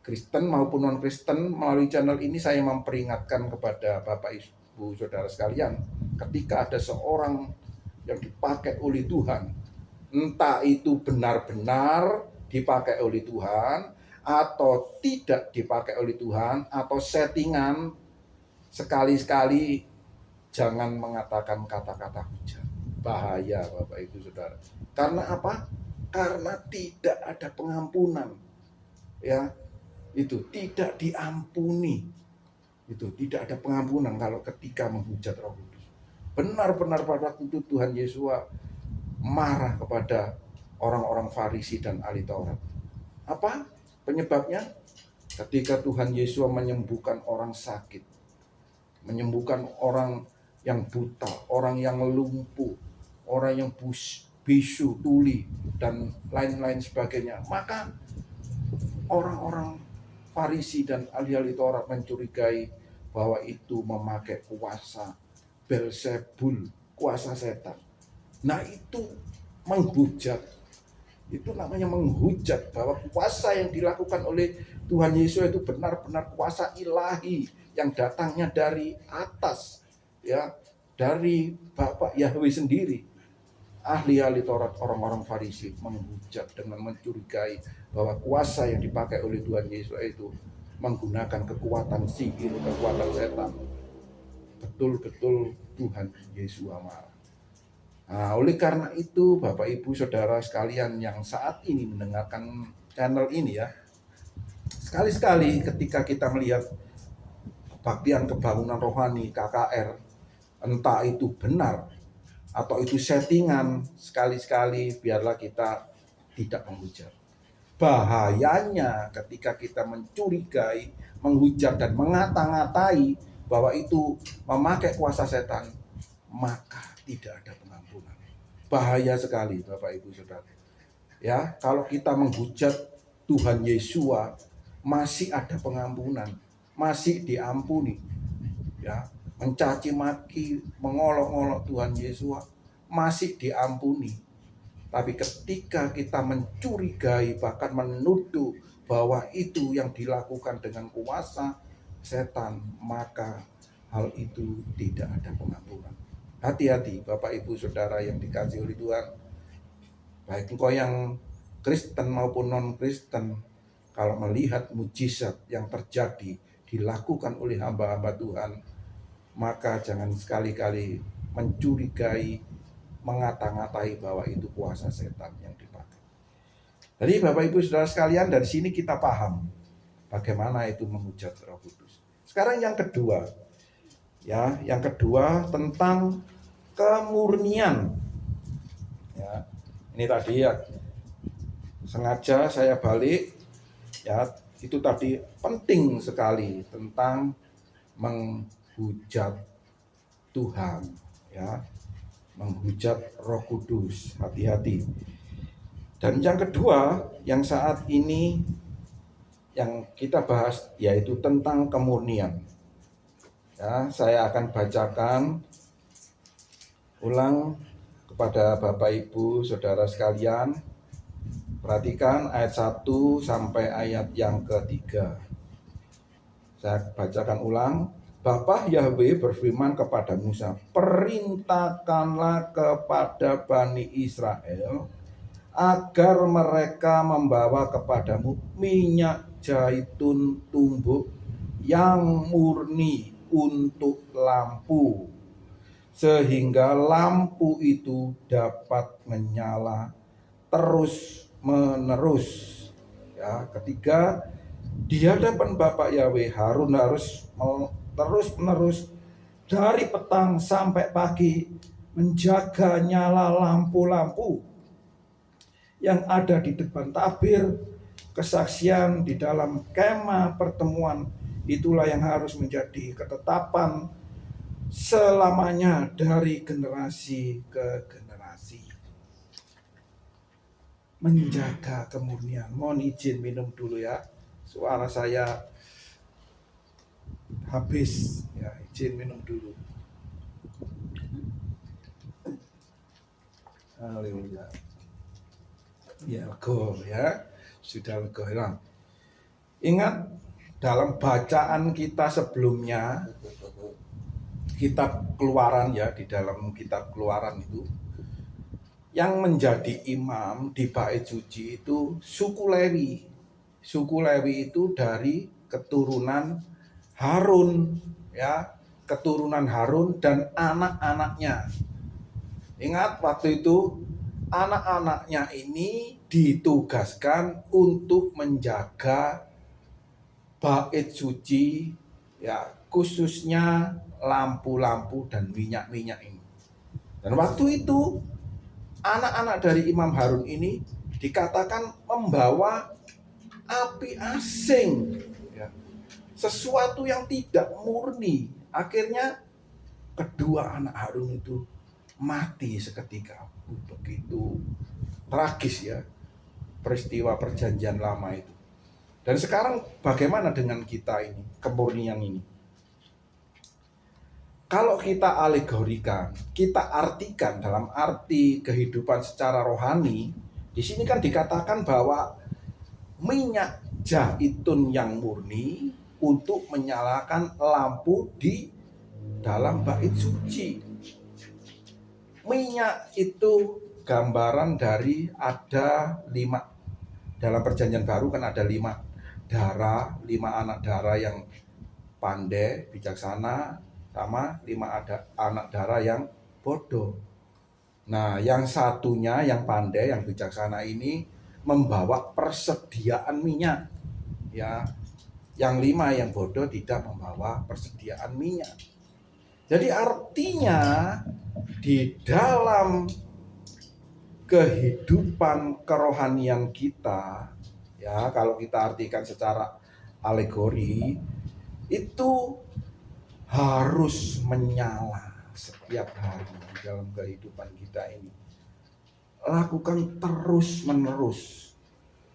Kristen maupun non-Kristen, melalui channel ini saya memperingatkan kepada Bapak Ibu Saudara sekalian, ketika ada seorang yang dipakai oleh Tuhan, entah itu benar-benar dipakai oleh Tuhan atau tidak dipakai oleh Tuhan atau settingan, sekali-sekali jangan mengatakan kata-kata hujat. Bahaya Bapak Ibu Saudara. Karena apa? Karena tidak ada pengampunan. Ya, itu tidak diampuni. Itu tidak ada pengampunan kalau ketika menghujat Roh Kudus. Benar-benar pada waktu itu Tuhan Yesus marah kepada orang-orang Farisi dan ahli Taurat. Apa penyebabnya? Ketika Tuhan Yesus menyembuhkan orang sakit, menyembuhkan orang yang buta, orang yang lumpuh, orang yang bisu, tuli, dan lain-lain sebagainya, maka orang-orang Farisi dan ahli-ahli Taurat mencurigai bahwa itu memakai kuasa Belzebul, kuasa setan. Nah itu menghujat, itu namanya menghujat bahwa kuasa yang dilakukan oleh Tuhan Yesus itu benar-benar kuasa ilahi yang datangnya dari atas, ya, dari Bapak Yahweh sendiri. Ahli-ahli Taurat, orang-orang Farisi menghujat dengan mencurigai bahwa kuasa yang dipakai oleh Tuhan Yesus itu menggunakan kekuatan sihir, kekuatan setan. Betul-betul Tuhan Yesus marah. Nah, oleh karena itu Bapak Ibu Saudara sekalian yang saat ini mendengarkan channel ini ya, sekali-sekali ketika kita melihat kebaktian kebangunan rohani KKR, entah itu benar atau itu settingan, sekali-sekali biarlah kita tidak menghujat. Bahayanya ketika kita mencurigai, menghujat dan mengata-ngatai bahwa itu memakai kuasa setan, maka tidak ada pengampunan. Bahaya sekali Bapak Ibu Saudara. Ya, kalau kita menghujat Tuhan Yesus masih ada pengampunan, masih diampuni, ya, mencaci maki, mengolok-olok Tuhan Yesus masih diampuni. Tapi ketika kita mencurigai, bahkan menuduh bahwa itu yang dilakukan dengan kuasa setan, maka hal itu tidak ada pengampunan. Hati-hati Bapak Ibu Saudara yang dikasihi oleh Tuhan, baik engkau yang Kristen maupun non-Kristen, kalau melihat mujizat yang terjadi dilakukan oleh hamba-hamba Tuhan, maka jangan sekali-kali mencurigai, mengata-ngatai bahwa itu kuasa setan yang dipakai. Jadi Bapak Ibu Saudara sekalian, dari sini kita paham bagaimana itu menghujat Roh Kudus. Sekarang yang kedua, ya, yang kedua tentang kemurnian. Ya, ini tadi ya sengaja saya balik, ya, itu tadi penting sekali tentang menghujat Tuhan, ya, menghujat Roh Kudus. Hati-hati. Dan yang kedua yang saat ini yang kita bahas yaitu tentang kemurnian. Ya, saya akan bacakan ulang kepada Bapak Ibu Saudara sekalian. Perhatikan ayat 1 sampai ayat yang ketiga. Saya bacakan ulang. Bapa Yahweh berfirman kepada Musa, perintahkanlah kepada Bani Israel agar mereka membawa kepadamu minyak zaitun tumbuk yang murni untuk lampu, sehingga lampu itu dapat menyala terus menerus. Ya, ketiga, di hadapan Bapak Yahweh Harun harus terus menerus dari petang sampai pagi menjaga nyala lampu-lampu yang ada di depan tabir kesaksian di dalam kemah pertemuan. Itulah yang harus menjadi ketetapan selamanya dari generasi ke generasi. Menjaga kemurnian. Mohon izin minum dulu ya, suara saya habis, ya, izin minum dulu. Haleluya. Ya, lega ya, sudah lega ya. Ingat dalam bacaan kita sebelumnya, kitab Keluaran, ya, di dalam kitab Keluaran itu yang menjadi imam di bait suci itu suku Lewi. Suku Lewi itu dari keturunan Harun, ya, keturunan Harun dan anak-anaknya. Ingat waktu itu anak-anaknya ini ditugaskan untuk menjaga bait suci, ya, khususnya lampu-lampu dan minyak-minyak ini. Dan waktu itu anak-anak dari Imam Harun ini dikatakan membawa api asing, ya, sesuatu yang tidak murni. Akhirnya kedua anak Harun itu mati seketika. Begitu tragis ya peristiwa perjanjian lama itu. Dan sekarang bagaimana dengan kita ini, kemurnian ini? Kalau kita alegorikan, kita artikan dalam arti kehidupan secara rohani, di sini kan dikatakan bahwa minyak zaitun yang murni untuk menyalakan lampu di dalam bait suci. Minyak itu gambaran dari ada 5, dalam perjanjian baru kan ada 5 darah, 5 anak darah yang pandai, bijaksana, sama 5 anak darah yang bodoh. Nah, yang satunya yang pandai, yang bijaksana ini membawa persediaan minyak, ya. Yang 5 yang bodoh tidak membawa persediaan minyak. Jadi artinya di dalam kehidupan kerohanian kita, ya, kalau kita artikan secara alegori, itu harus menyala setiap hari di dalam kehidupan kita ini. Lakukan terus menerus.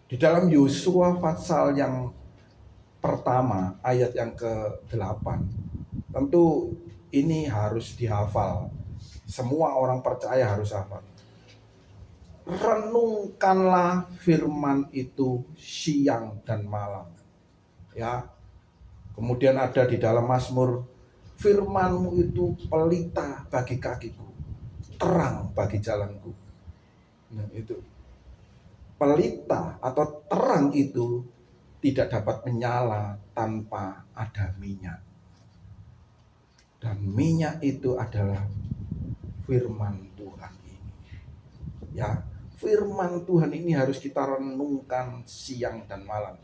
Di dalam Yosua pasal yang pertama ayat yang ke-8. Tentu ini harus dihafal. Semua orang percaya harus hafal. Renungkanlah firman itu siang dan malam. Ya. Kemudian ada di dalam Mazmur, firman-Mu itu pelita bagi kakiku, terang bagi jalanku. Nah, itu. Pelita atau terang itu tidak dapat menyala tanpa ada minyak. Dan minyak itu adalah firman Tuhan ini. Ya, firman Tuhan ini harus kita renungkan siang dan malam.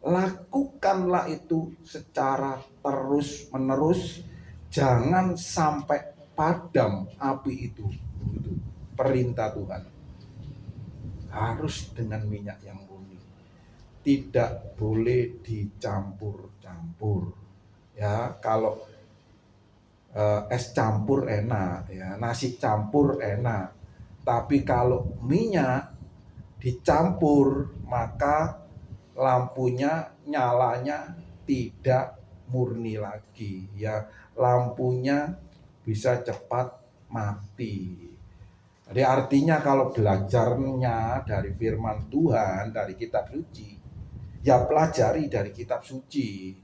Lakukanlah itu secara terus-menerus, jangan sampai padam api itu. Itu perintah Tuhan. Harus dengan minyak yang murni. Tidak boleh dicampur-campur. Ya, kalau es campur enak, ya, nasi campur enak. Tapi kalau minyak dicampur, maka lampunya nyalanya tidak murni lagi, ya, lampunya bisa cepat mati. Jadi artinya kalau belajarnya dari firman Tuhan, dari kitab suci, ya pelajari dari kitab suci.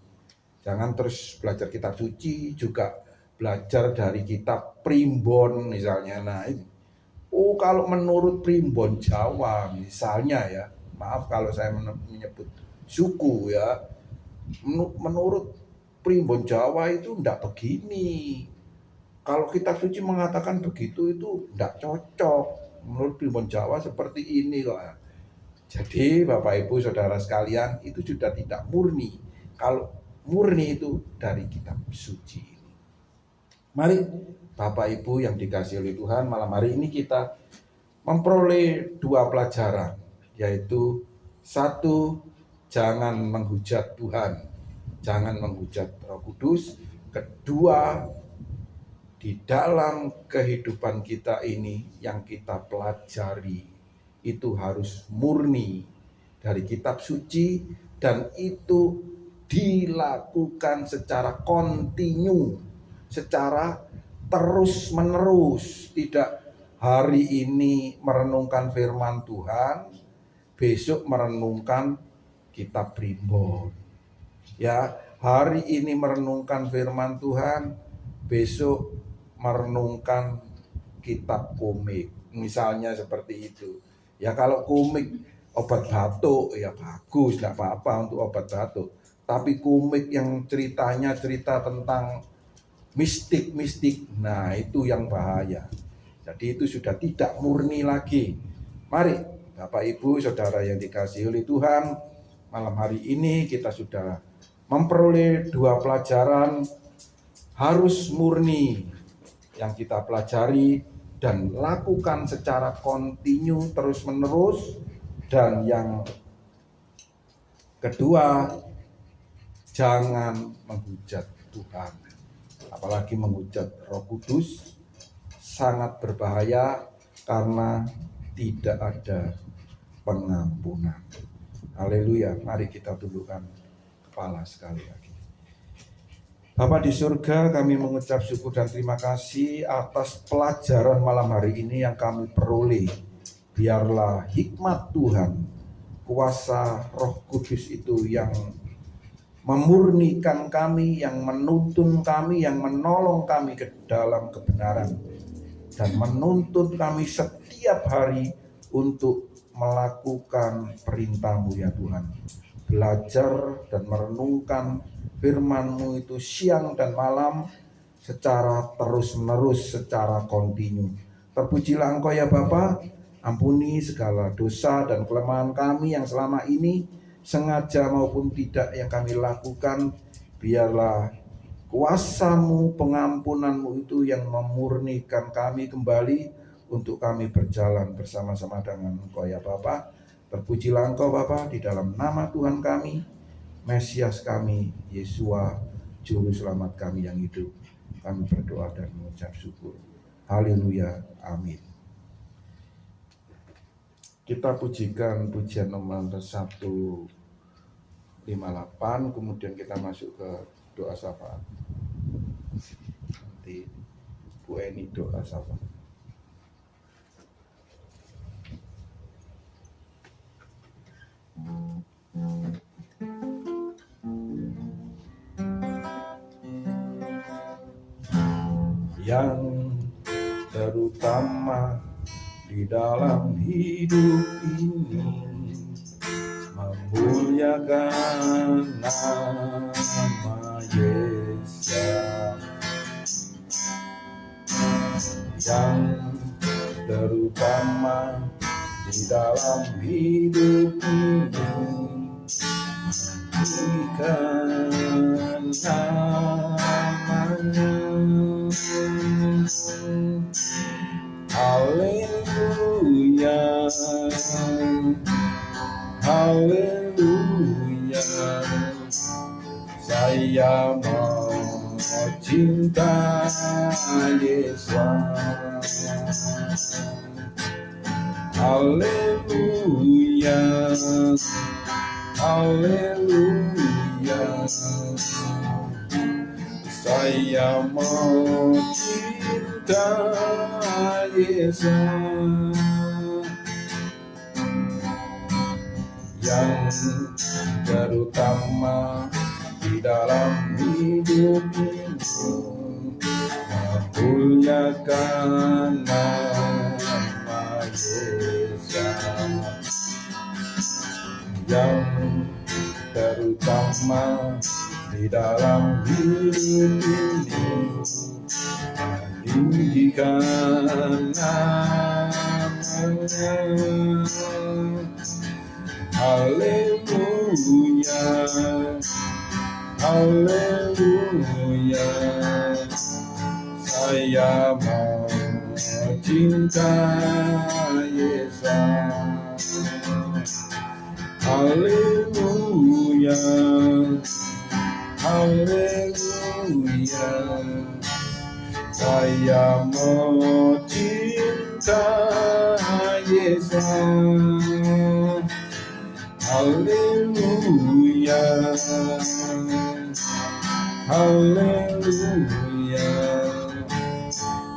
Jangan terus belajar kitab suci juga belajar dari kitab primbon misalnya. Nah, ini. Oh, kalau menurut primbon Jawa misalnya, ya, maaf kalau saya menyebut suku, ya, menurut primbon Jawa itu enggak begini. Kalau kitab suci mengatakan begitu itu enggak cocok. Menurut primbon Jawa seperti ini kok. Jadi Bapak Ibu Saudara sekalian, itu sudah tidak murni. Kalau murni itu dari kitab suci. Mari Bapak Ibu yang dikasihi oleh Tuhan, malam hari ini kita memperoleh 2 pelajaran, yaitu 1, jangan menghujat Tuhan, jangan menghujat Roh Kudus. Kedua, di dalam kehidupan kita ini yang kita pelajari itu harus murni dari kitab suci, dan itu dilakukan secara kontinu, secara terus-menerus. Tidak hari ini merenungkan firman Tuhan, besok merenungkan kitab primbon. Ya, hari ini merenungkan firman Tuhan, besok merenungkan kitab komik. Misalnya seperti itu. Ya, kalau komik obat batuk ya bagus, tidak apa-apa untuk obat batuk. Tapi komik yang ceritanya cerita tentang mistik-mistik, nah itu yang bahaya. Jadi itu sudah tidak murni lagi. Mari Bapak Ibu Saudara yang dikasihi oleh Tuhan, malam hari ini kita sudah memperoleh 2 pelajaran. Harus murni yang kita pelajari dan lakukan secara kontinu terus-menerus. Dan yang kedua, jangan menghujat Tuhan, apalagi menghujat Roh Kudus. Sangat berbahaya karena tidak ada pengampunan. Haleluya. Mari kita tundukkan kepala sekali lagi. Bapa di surga, kami mengucap syukur dan terima kasih atas pelajaran malam hari ini yang kami peroleh. Biarlah hikmat Tuhan, kuasa Roh Kudus itu yang memurnikan kami, yang menuntun kami, yang menolong kami ke dalam kebenaran, dan menuntun kami setiap hari untuk melakukan perintah-Mu ya Tuhan. Belajar dan merenungkan firman-Mu itu siang dan malam secara terus-menerus, secara kontinu. Terpujilah Engkau ya Bapa. Ampuni segala dosa dan kelemahan kami yang selama ini sengaja maupun tidak yang kami lakukan. Biarlah kuasa-Mu, pengampunan-Mu itu yang memurnikan kami kembali untuk kami berjalan bersama-sama dengan Engkau ya Bapa. Terpujilah Engkau Bapa, di dalam nama Tuhan kami, Mesias kami, Yesua, Juru Selamat kami yang hidup. Kami berdoa dan mengucap syukur. Haleluya, amin. Kita pujikan pujian nomor 1 58, kemudian kita masuk ke doa syafaat. Nanti Bu Eni doa syafaat. Yang terutama di dalam hidup ini, memuliakan nama Yesus. Yang terutama di dalam hidup ini, memuliakan namanya. Haleluya, haleluya, saya mau cinta Yesus. Haleluya, haleluya, saya mau cinta Yesus. Yang terutama di dalam hidup ini, memuliakan nama Yesus. Yang terutama di dalam hidup ini, meninggikan namanya. Haleluya, haleluya, saya mau cinta Yesus. Haleluya, haleluya, saya mau cinta Yesus. Haleluya, haleluya,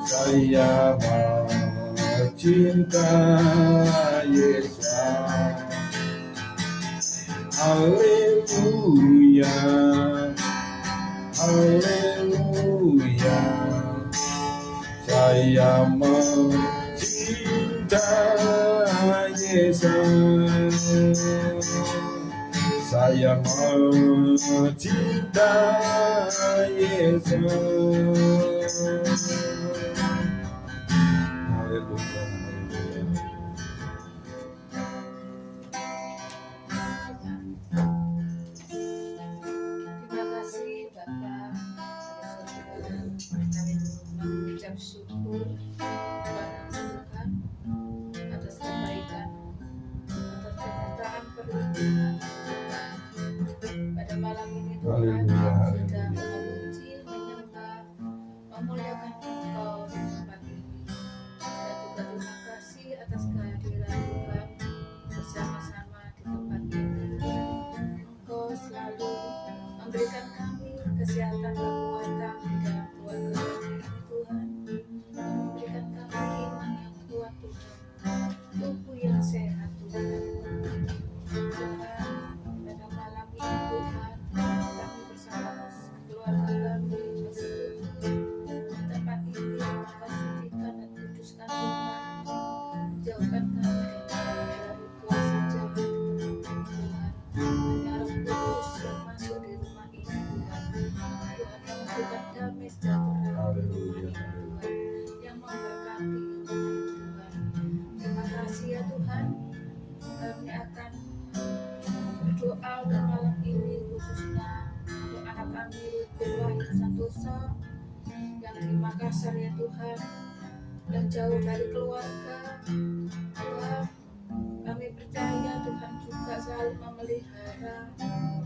saya mau cinta Yesus. Haleluya, haleluya, saya mau cinta Yesus. Saya mau cinta Yesus. Haleluya, haleluya. Terima kasih Bapak. Kami mengucap syukur kepada Tuhan atas kebaikan, atas penyertaan perlindungan. Pada malam ini Tuhan Haleluya, kami sudah haleluya. memuji, menyembah, memuliakan Engkau di tempat ini. Dan juga terima kasih atas kehadiran Tuhan bersama-sama di tempat ini. Engkau selalu memberikan kami kesehatan dan kekuatan di dalam keluarga kami ini Tuhan. Dan memberikan kami iman yang kuat Tuhan, tubuh yang sehat Tuhan. Tuhan, pada malam ini Tuhan, kami bersama keluarga kami bersekutu di tempat ini. Maka sucikan dan kuduskan Tuhan, jauhkan kami dari kuasa jahat di tempat ini Tuhan. Hanya Roh Kudus yang masuk di rumah ini Tuhan. Tuhan yang memberikan damai sejahtera Haleluya. Tuhan, yang memberkati rumah ini Tuhan. Terima kasih ya Tuhan. Kami akan berdoa untuk malam ini khususnya untuk anak kami Wahyu Santoso yang di Makassar ya Tuhan, yang jauh dari keluarga. Tuhan, kami percaya Tuhan juga selalu memelihara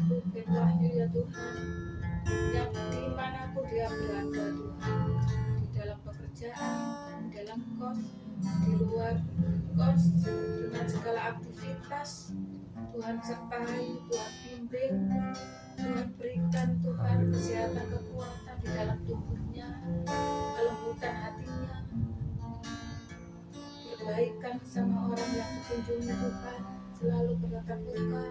Ruben Wahyu ya Tuhan, yang dimanapun dia berada Tuhan, di dalam pekerjaan, di dalam kos, di luar kos, dengan segala aktivitas Tuhan sertai, Tuhan bimbing, tatap muka.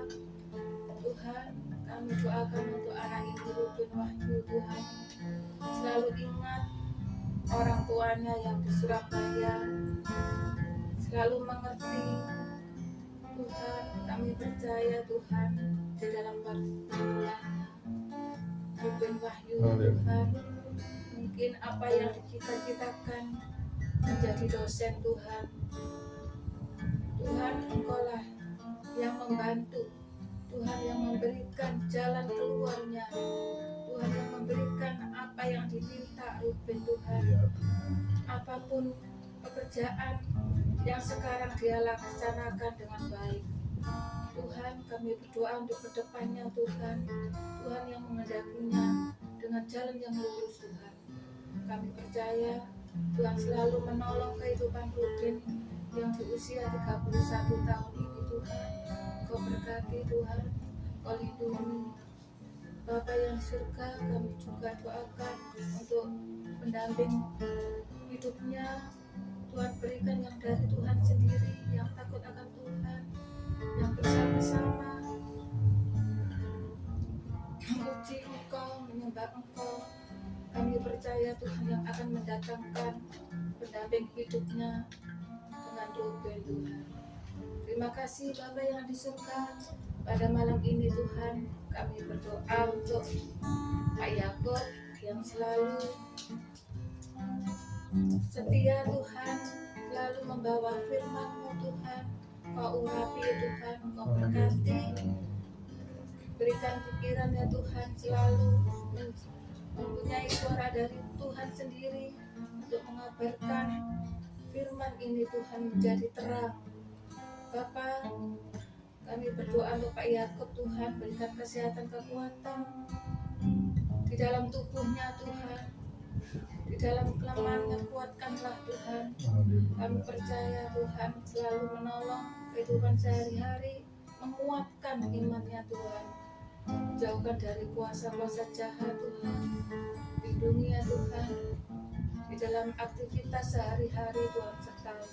Tuhan, kami doakan untuk anak ini Ruben Wahyu Tuhan. Selalu ingat orang tuanya yang di Surabaya, selalu mengerti. Tuhan, kami percaya Tuhan di dalam pergumulannya Ruben Wahyu Tuhan. Mungkin apa yang dicita-citakan menjadi dosen Tuhan. Tuhan, Engkaulah yang membantu. Tuhan yang memberikan jalan keluarnya. Tuhan yang memberikan apa yang diminta Ruben Tuhan. Apapun pekerjaan yang sekarang dia laksanakan dengan baik. Tuhan, kami berdoa untuk kedepannya Tuhan. Tuhan yang mengendakinya dengan jalan yang lurus Tuhan. Kami percaya Tuhan selalu menolong kehidupan Ruben yang di usia 31 tahun ini Tuhan. Kau berkati Tuhan, Kau lindungi. Bapa yang di surga, kami juga doakan untuk pendamping hidupnya. Tuhan berikan yang dari Tuhan sendiri, yang takut akan Tuhan, yang bersama-sama memuji Engkau, menyembah Engkau. Kami percaya Tuhan yang akan mendatangkan pendamping hidupnya dengan Ruben Tuhan. Terima kasih Bapa yang di surga. Pada malam ini Tuhan, kami berdoa untuk Pak Yakob yang selalu setia Tuhan, selalu membawa firman-Mu Tuhan. Kau urapi Tuhan, Kau berkati. Berikan pikirannya Tuhan selalu mempunyai suara dari Tuhan sendiri untuk mengabarkan firman ini Tuhan menjadi terang. Bapa, kami berdoa untuk Pak Yakob Tuhan, berikan kesehatan kekuatan di dalam tubuhnya Tuhan, di dalam kelemahannya kuatkanlah Tuhan. Kami percaya Tuhan selalu menolong kehidupan sehari-hari, menguatkan imannya Tuhan. Jauhkan dari kuasa-kuasa jahat Tuhan. Lindungi ya Tuhan di dalam aktivitas sehari-hari Tuhan sertai.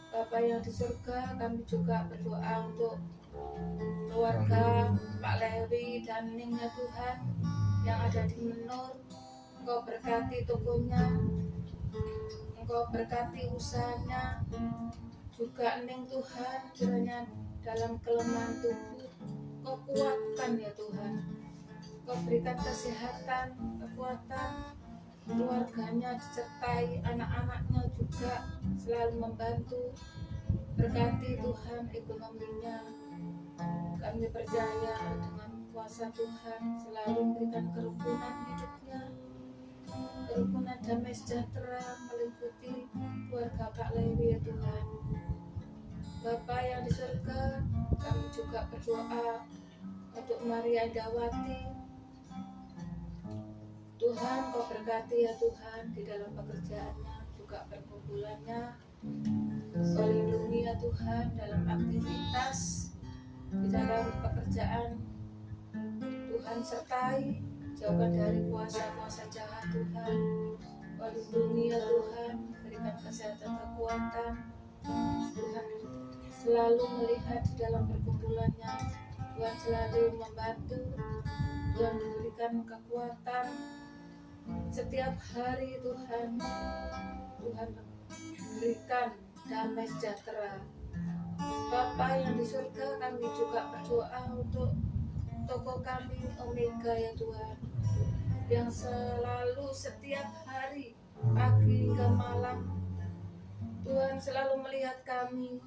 Bapa yang di surga, kami juga berdoa untuk keluarga Pak Lewi dan Ning ya Tuhan yang ada di Menur. Engkau berkati tokonya, Engkau berkati usahanya, juga Ning Tuhan, kiranya dalam kelemahan tubuh Kau kuatkan ya Tuhan. Kau berikan kesehatan, kekuatan, keluarganya disertai anak-anaknya juga selalu membantu. Berkati Tuhan ekonominya. Kami percaya dengan kuasa Tuhan selalu memberikan kerukunan hidupnya, kerukunan damai sejahtera meliputi keluarga Pak Lewi ya Tuhan. Bapa yang di surga, kami juga berdoa untuk Maria Indawati. Tuhan, Kau berkati ya Tuhan di dalam pekerjaannya, juga perkumpulannya. Kau lindungi ya Tuhan dalam aktivitas, di dalam pekerjaan. Tuhan sertai, jauhkan dari kuasa-kuasa jahat Tuhan. Kau lindungi ya Tuhan, berikan kesehatan kekuatan. Tuhan selalu melihat di dalam perkumpulannya. Tuhan selalu membantu. Tuhan memberikan kekuatan setiap hari Tuhan. Tuhan berikan damai sejahtera. Bapa yang di surga, kami juga berdoa untuk toko kami Omega ya Tuhan, yang selalu setiap hari pagi hingga malam Tuhan selalu melihat kami,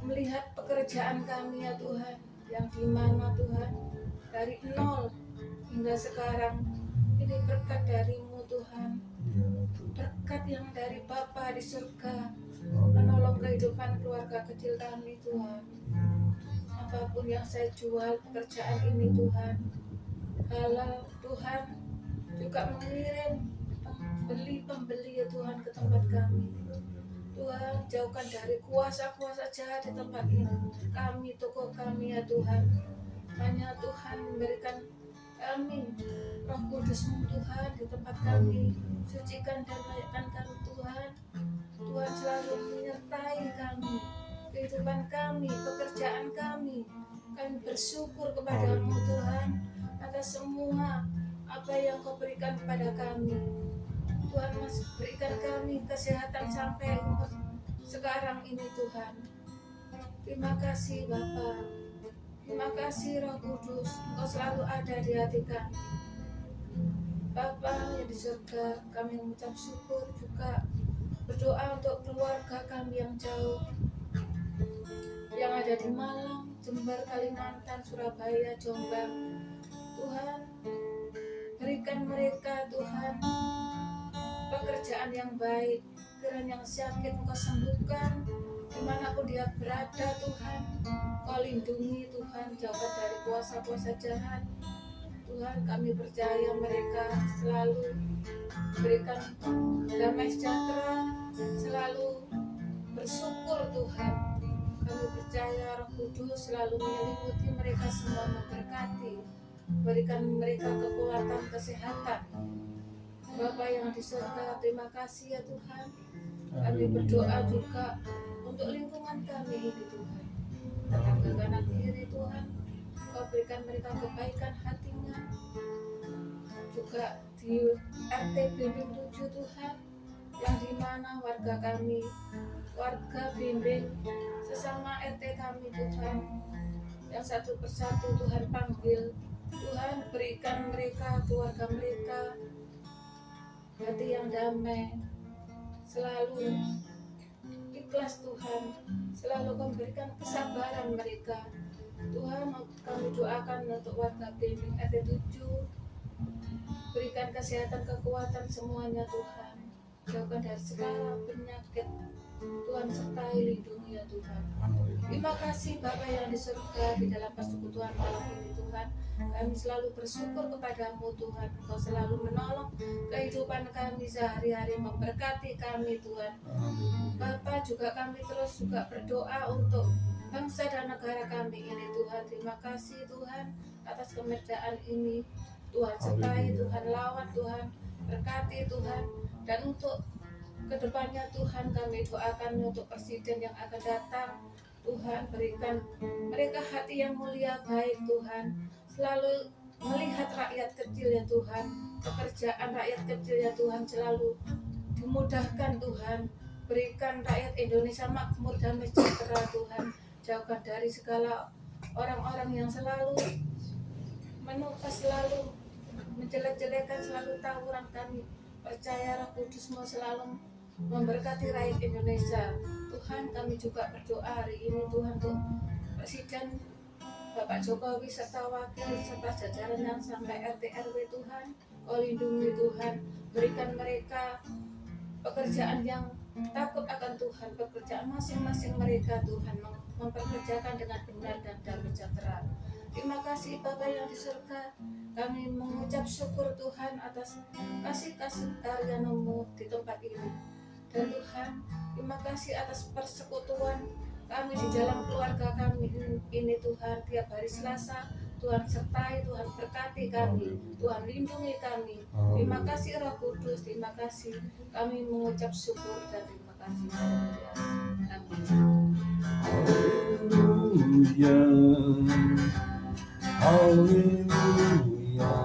melihat pekerjaan kami ya Tuhan, yang dimana Tuhan dari nol hingga sekarang ini berkat dari-Mu Tuhan, berkat yang dari Bapa di surga menolong kehidupan keluarga kecil kami Tuhan. Apapun yang saya jual pekerjaan ini Tuhan halal, Tuhan juga mengirim pembeli ya Tuhan ke tempat kami. Tuhan, jauhkan dari kuasa-kuasa jahat di tempat ini. Kami, toko kami ya Tuhan, hanya Tuhan memberikan kami Roh Kudus-Mu Tuhan di tempat kami. Sucikan dan layakkan kami Tuhan. Tuhan selalu menyertai kami. kehidupan kami, pekerjaan kami. Kami bersyukur kepada-Mu Tuhan atas semua apa yang Kau berikan kepada kami. Tuhan, masih berikan kami kesehatan sampai umur sekarang ini Tuhan. Terima kasih Bapa. Terima kasih Roh Kudus, Engkau selalu ada di hati kami. Bapa yang di surga, kami mengucap syukur juga berdoa untuk keluarga kami yang jauh, yang ada di Malang, Jember, Kalimantan, Surabaya, Jombang. Tuhan, berikan mereka Tuhan pekerjaan yang baik, kiranya yang sakit Engkau sembuhkan, dimanapun dia berada Tuhan. Kau lindungi Tuhan, jauhkan dari kuasa-kuasa jahat. Tuhan, kami percaya mereka selalu berikan damai sejahtera, selalu bersyukur Tuhan. Kami percaya Roh Kudus selalu menyelimuti mereka semua, memberkati, berikan mereka kekuatan, kesehatan. Bapa yang di surga, terima kasih ya Tuhan. Kami berdoa juga untuk lingkungan kami ini Tuhan. Tetangga kanan kiri Tuhan, Kau berikan mereka kebaikan hatinya. Juga di RT Bimbing 7 Tuhan, yang dimana warga kami, warga bimbing sesama RT kami Tuhan, yang satu persatu Tuhan panggil. Tuhan, berikan mereka, keluarga mereka, hati yang damai, selalu ikhlas Tuhan, selalu Kau berikan kesabaran mereka. Tuhan, kami doakan untuk warga bimbing RT 7, berikan kesehatan, kekuatan semuanya Tuhan. Jauhkan dari segala penyakit Tuhan, sertai lindungi ya Tuhan. Terima kasih Bapa yang di surga, di dalam persekutuan malam ini Tuhan. Kami selalu bersyukur kepadamu Tuhan. Kau selalu menolong kehidupan kami sehari-hari, memberkati kami Tuhan. Bapa, juga kami terus juga berdoa untuk bangsa dan negara kami ini Tuhan. Terima kasih Tuhan atas kemerdekaan ini. Tuhan sertai, Tuhan lawan, Tuhan berkati Tuhan. Dan untuk kedepannya Tuhan, kami doakan untuk presiden yang akan datang. Tuhan, berikan mereka hati yang mulia, baik Tuhan, selalu melihat rakyat kecil ya Tuhan, pekerjaan rakyat kecil ya Tuhan selalu dimudahkan Tuhan. Berikan rakyat Indonesia makmur dan sejahtera Tuhan. Jauhkan dari segala orang-orang yang selalu menukas, selalu menjelek-jelekan, selalu tawuran. Kami percaya Roh Kudus-Mu selalu memberkati rakyat Indonesia. Tuhan, kami juga berdoa hari ini Tuhan untuk Presiden Bapak Jokowi serta wakil serta jajaran yang sampai RT RW Tuhan. Kau lindungi Tuhan, berikan mereka pekerjaan yang takut akan Tuhan, pekerjaan masing-masing mereka Tuhan, memperkerjakan dengan benar dan damai sejahtera. Terima kasih Bapa yang di surga, kami mengucap syukur Tuhan atas kasih-kasih karya-Mu di tempat ini. Dan Tuhan, terima kasih atas persekutuan kami di dalam keluarga kami ini Tuhan. Tiap hari Selasa Tuhan sertai, Tuhan berkati kami, Tuhan lindungi kami. Terima kasih Roh Kudus, terima kasih. Kami mengucap syukur dan terima kasih. Amin. Haleluya,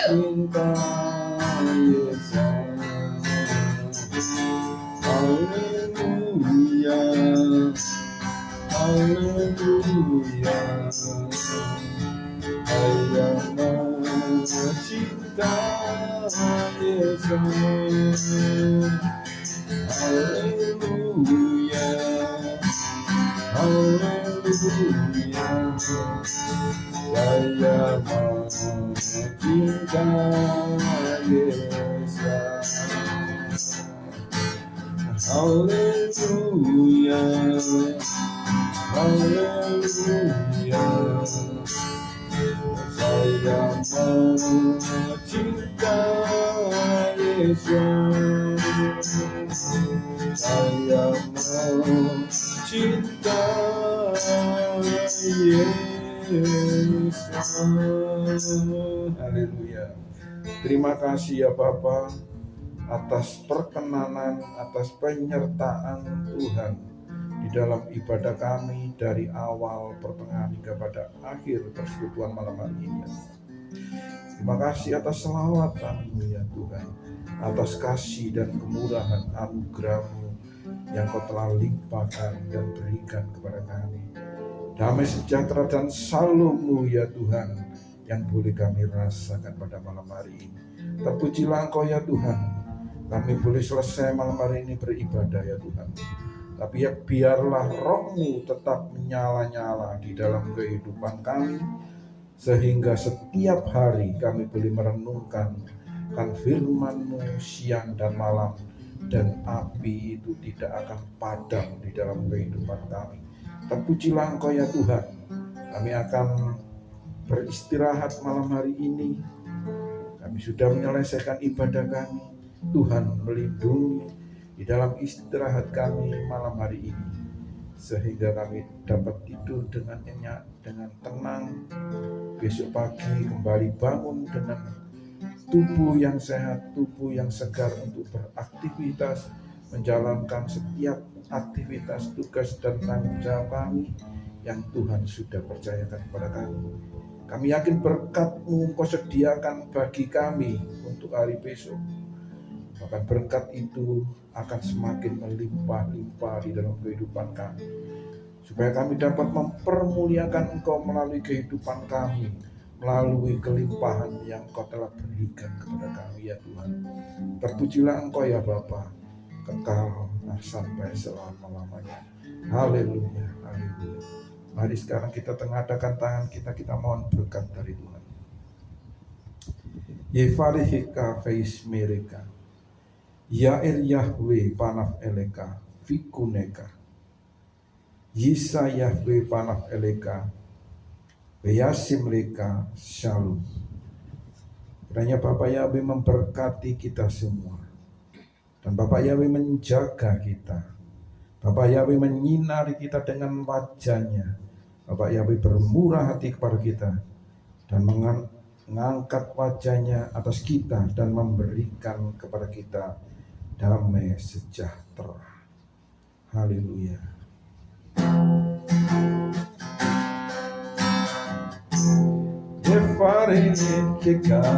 saya mencintai Yesus. Haleluya, haleluya, saya mencintai Yesus. Haleluya, haleluya, saya mencintai Yesus. Haleluya, haleluya, saya mencintai Yesus. Saya mencintai Yesus. Haleluya. Terima kasih ya Bapa. atas perkenanan, atas penyertaan Tuhan di dalam ibadah kami dari awal, pertengahan hingga pada akhir persekutuan malam hari ini. Terima kasih atas selawatan-Mu ya Tuhan, atas kasih dan kemurahan anugerah-Mu yang Kau telah limpahkan dan berikan kepada kami. Damai sejahtera dan shalom-Mu ya Tuhan yang boleh kami rasakan pada malam hari ini. Terpujilah Engkau ya Tuhan, kami boleh selesai malam hari ini beribadah ya Tuhan. Tapi ya biarlah Roh-Mu tetap menyala-nyala di dalam kehidupan kami, sehingga setiap hari kami boleh merenungkan firman-Mu siang dan malam, dan api itu tidak akan padam di dalam kehidupan kami. Terpujilah Engkau ya Tuhan, kami akan beristirahat malam hari ini. Kami sudah menyelesaikan ibadah kami. Tuhan melindungi di dalam istirahat kami malam hari ini, sehingga kami dapat tidur dengan nyenyak, dengan tenang. Besok pagi kembali bangun dengan tubuh yang sehat, tubuh yang segar untuk beraktivitas, menjalankan setiap aktivitas, tugas dan tanggung jawab kami yang Tuhan sudah percayakan kepada kami. Kami yakin berkat-Mu Engkau sediakan bagi kami untuk hari besok. Bahkan berkat itu akan semakin melimpah-limpah di dalam kehidupan kami, supaya kami dapat mempermuliakan Engkau melalui kehidupan kami, melalui kelimpahan yang Engkau telah berikan kepada kami ya Tuhan. Terpujilah Engkau ya Bapa, kekal sampai selama-lamanya. Haleluya, haleluya. Mari sekarang kita tengadakan tangan kita mohon berkat dari Tuhan. Yefarihika feis mereka, Yair Yahweh panaf eleka, Fikuneka, Yisa Yahweh panaf eleka, Beyasim leka, Shalom. Kiranya Bapak Yahweh memberkati kita semua, dan Bapak Yahweh menjaga kita. Bapak Yahweh menyinari kita dengan wajah-Nya. Bapak Yahweh bermurah hati kepada kita dan mengangkat wajah-Nya atas kita dan memberikan kepada kita damai sejahtera. Haleluya. Yefareka,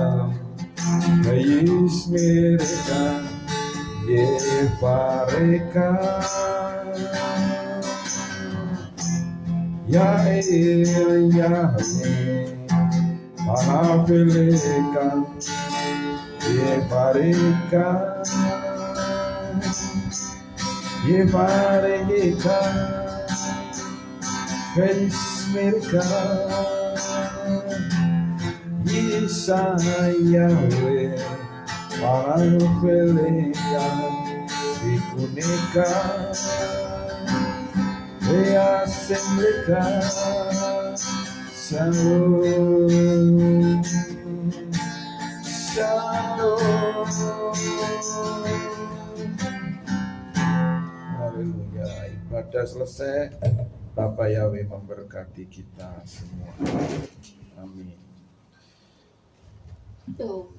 Yis mereka, Yefareka, Yair Yahweh, Panafileka, Yefareka, Yefareka, Feis mereka, Yisa Yahweh, Panafileka, Fikuneka, Beyasim leka, Shalom, Shalom. Haleluya, ibadah selesai. Bapak Yahweh memberkati kita semua. Amin. Tuh.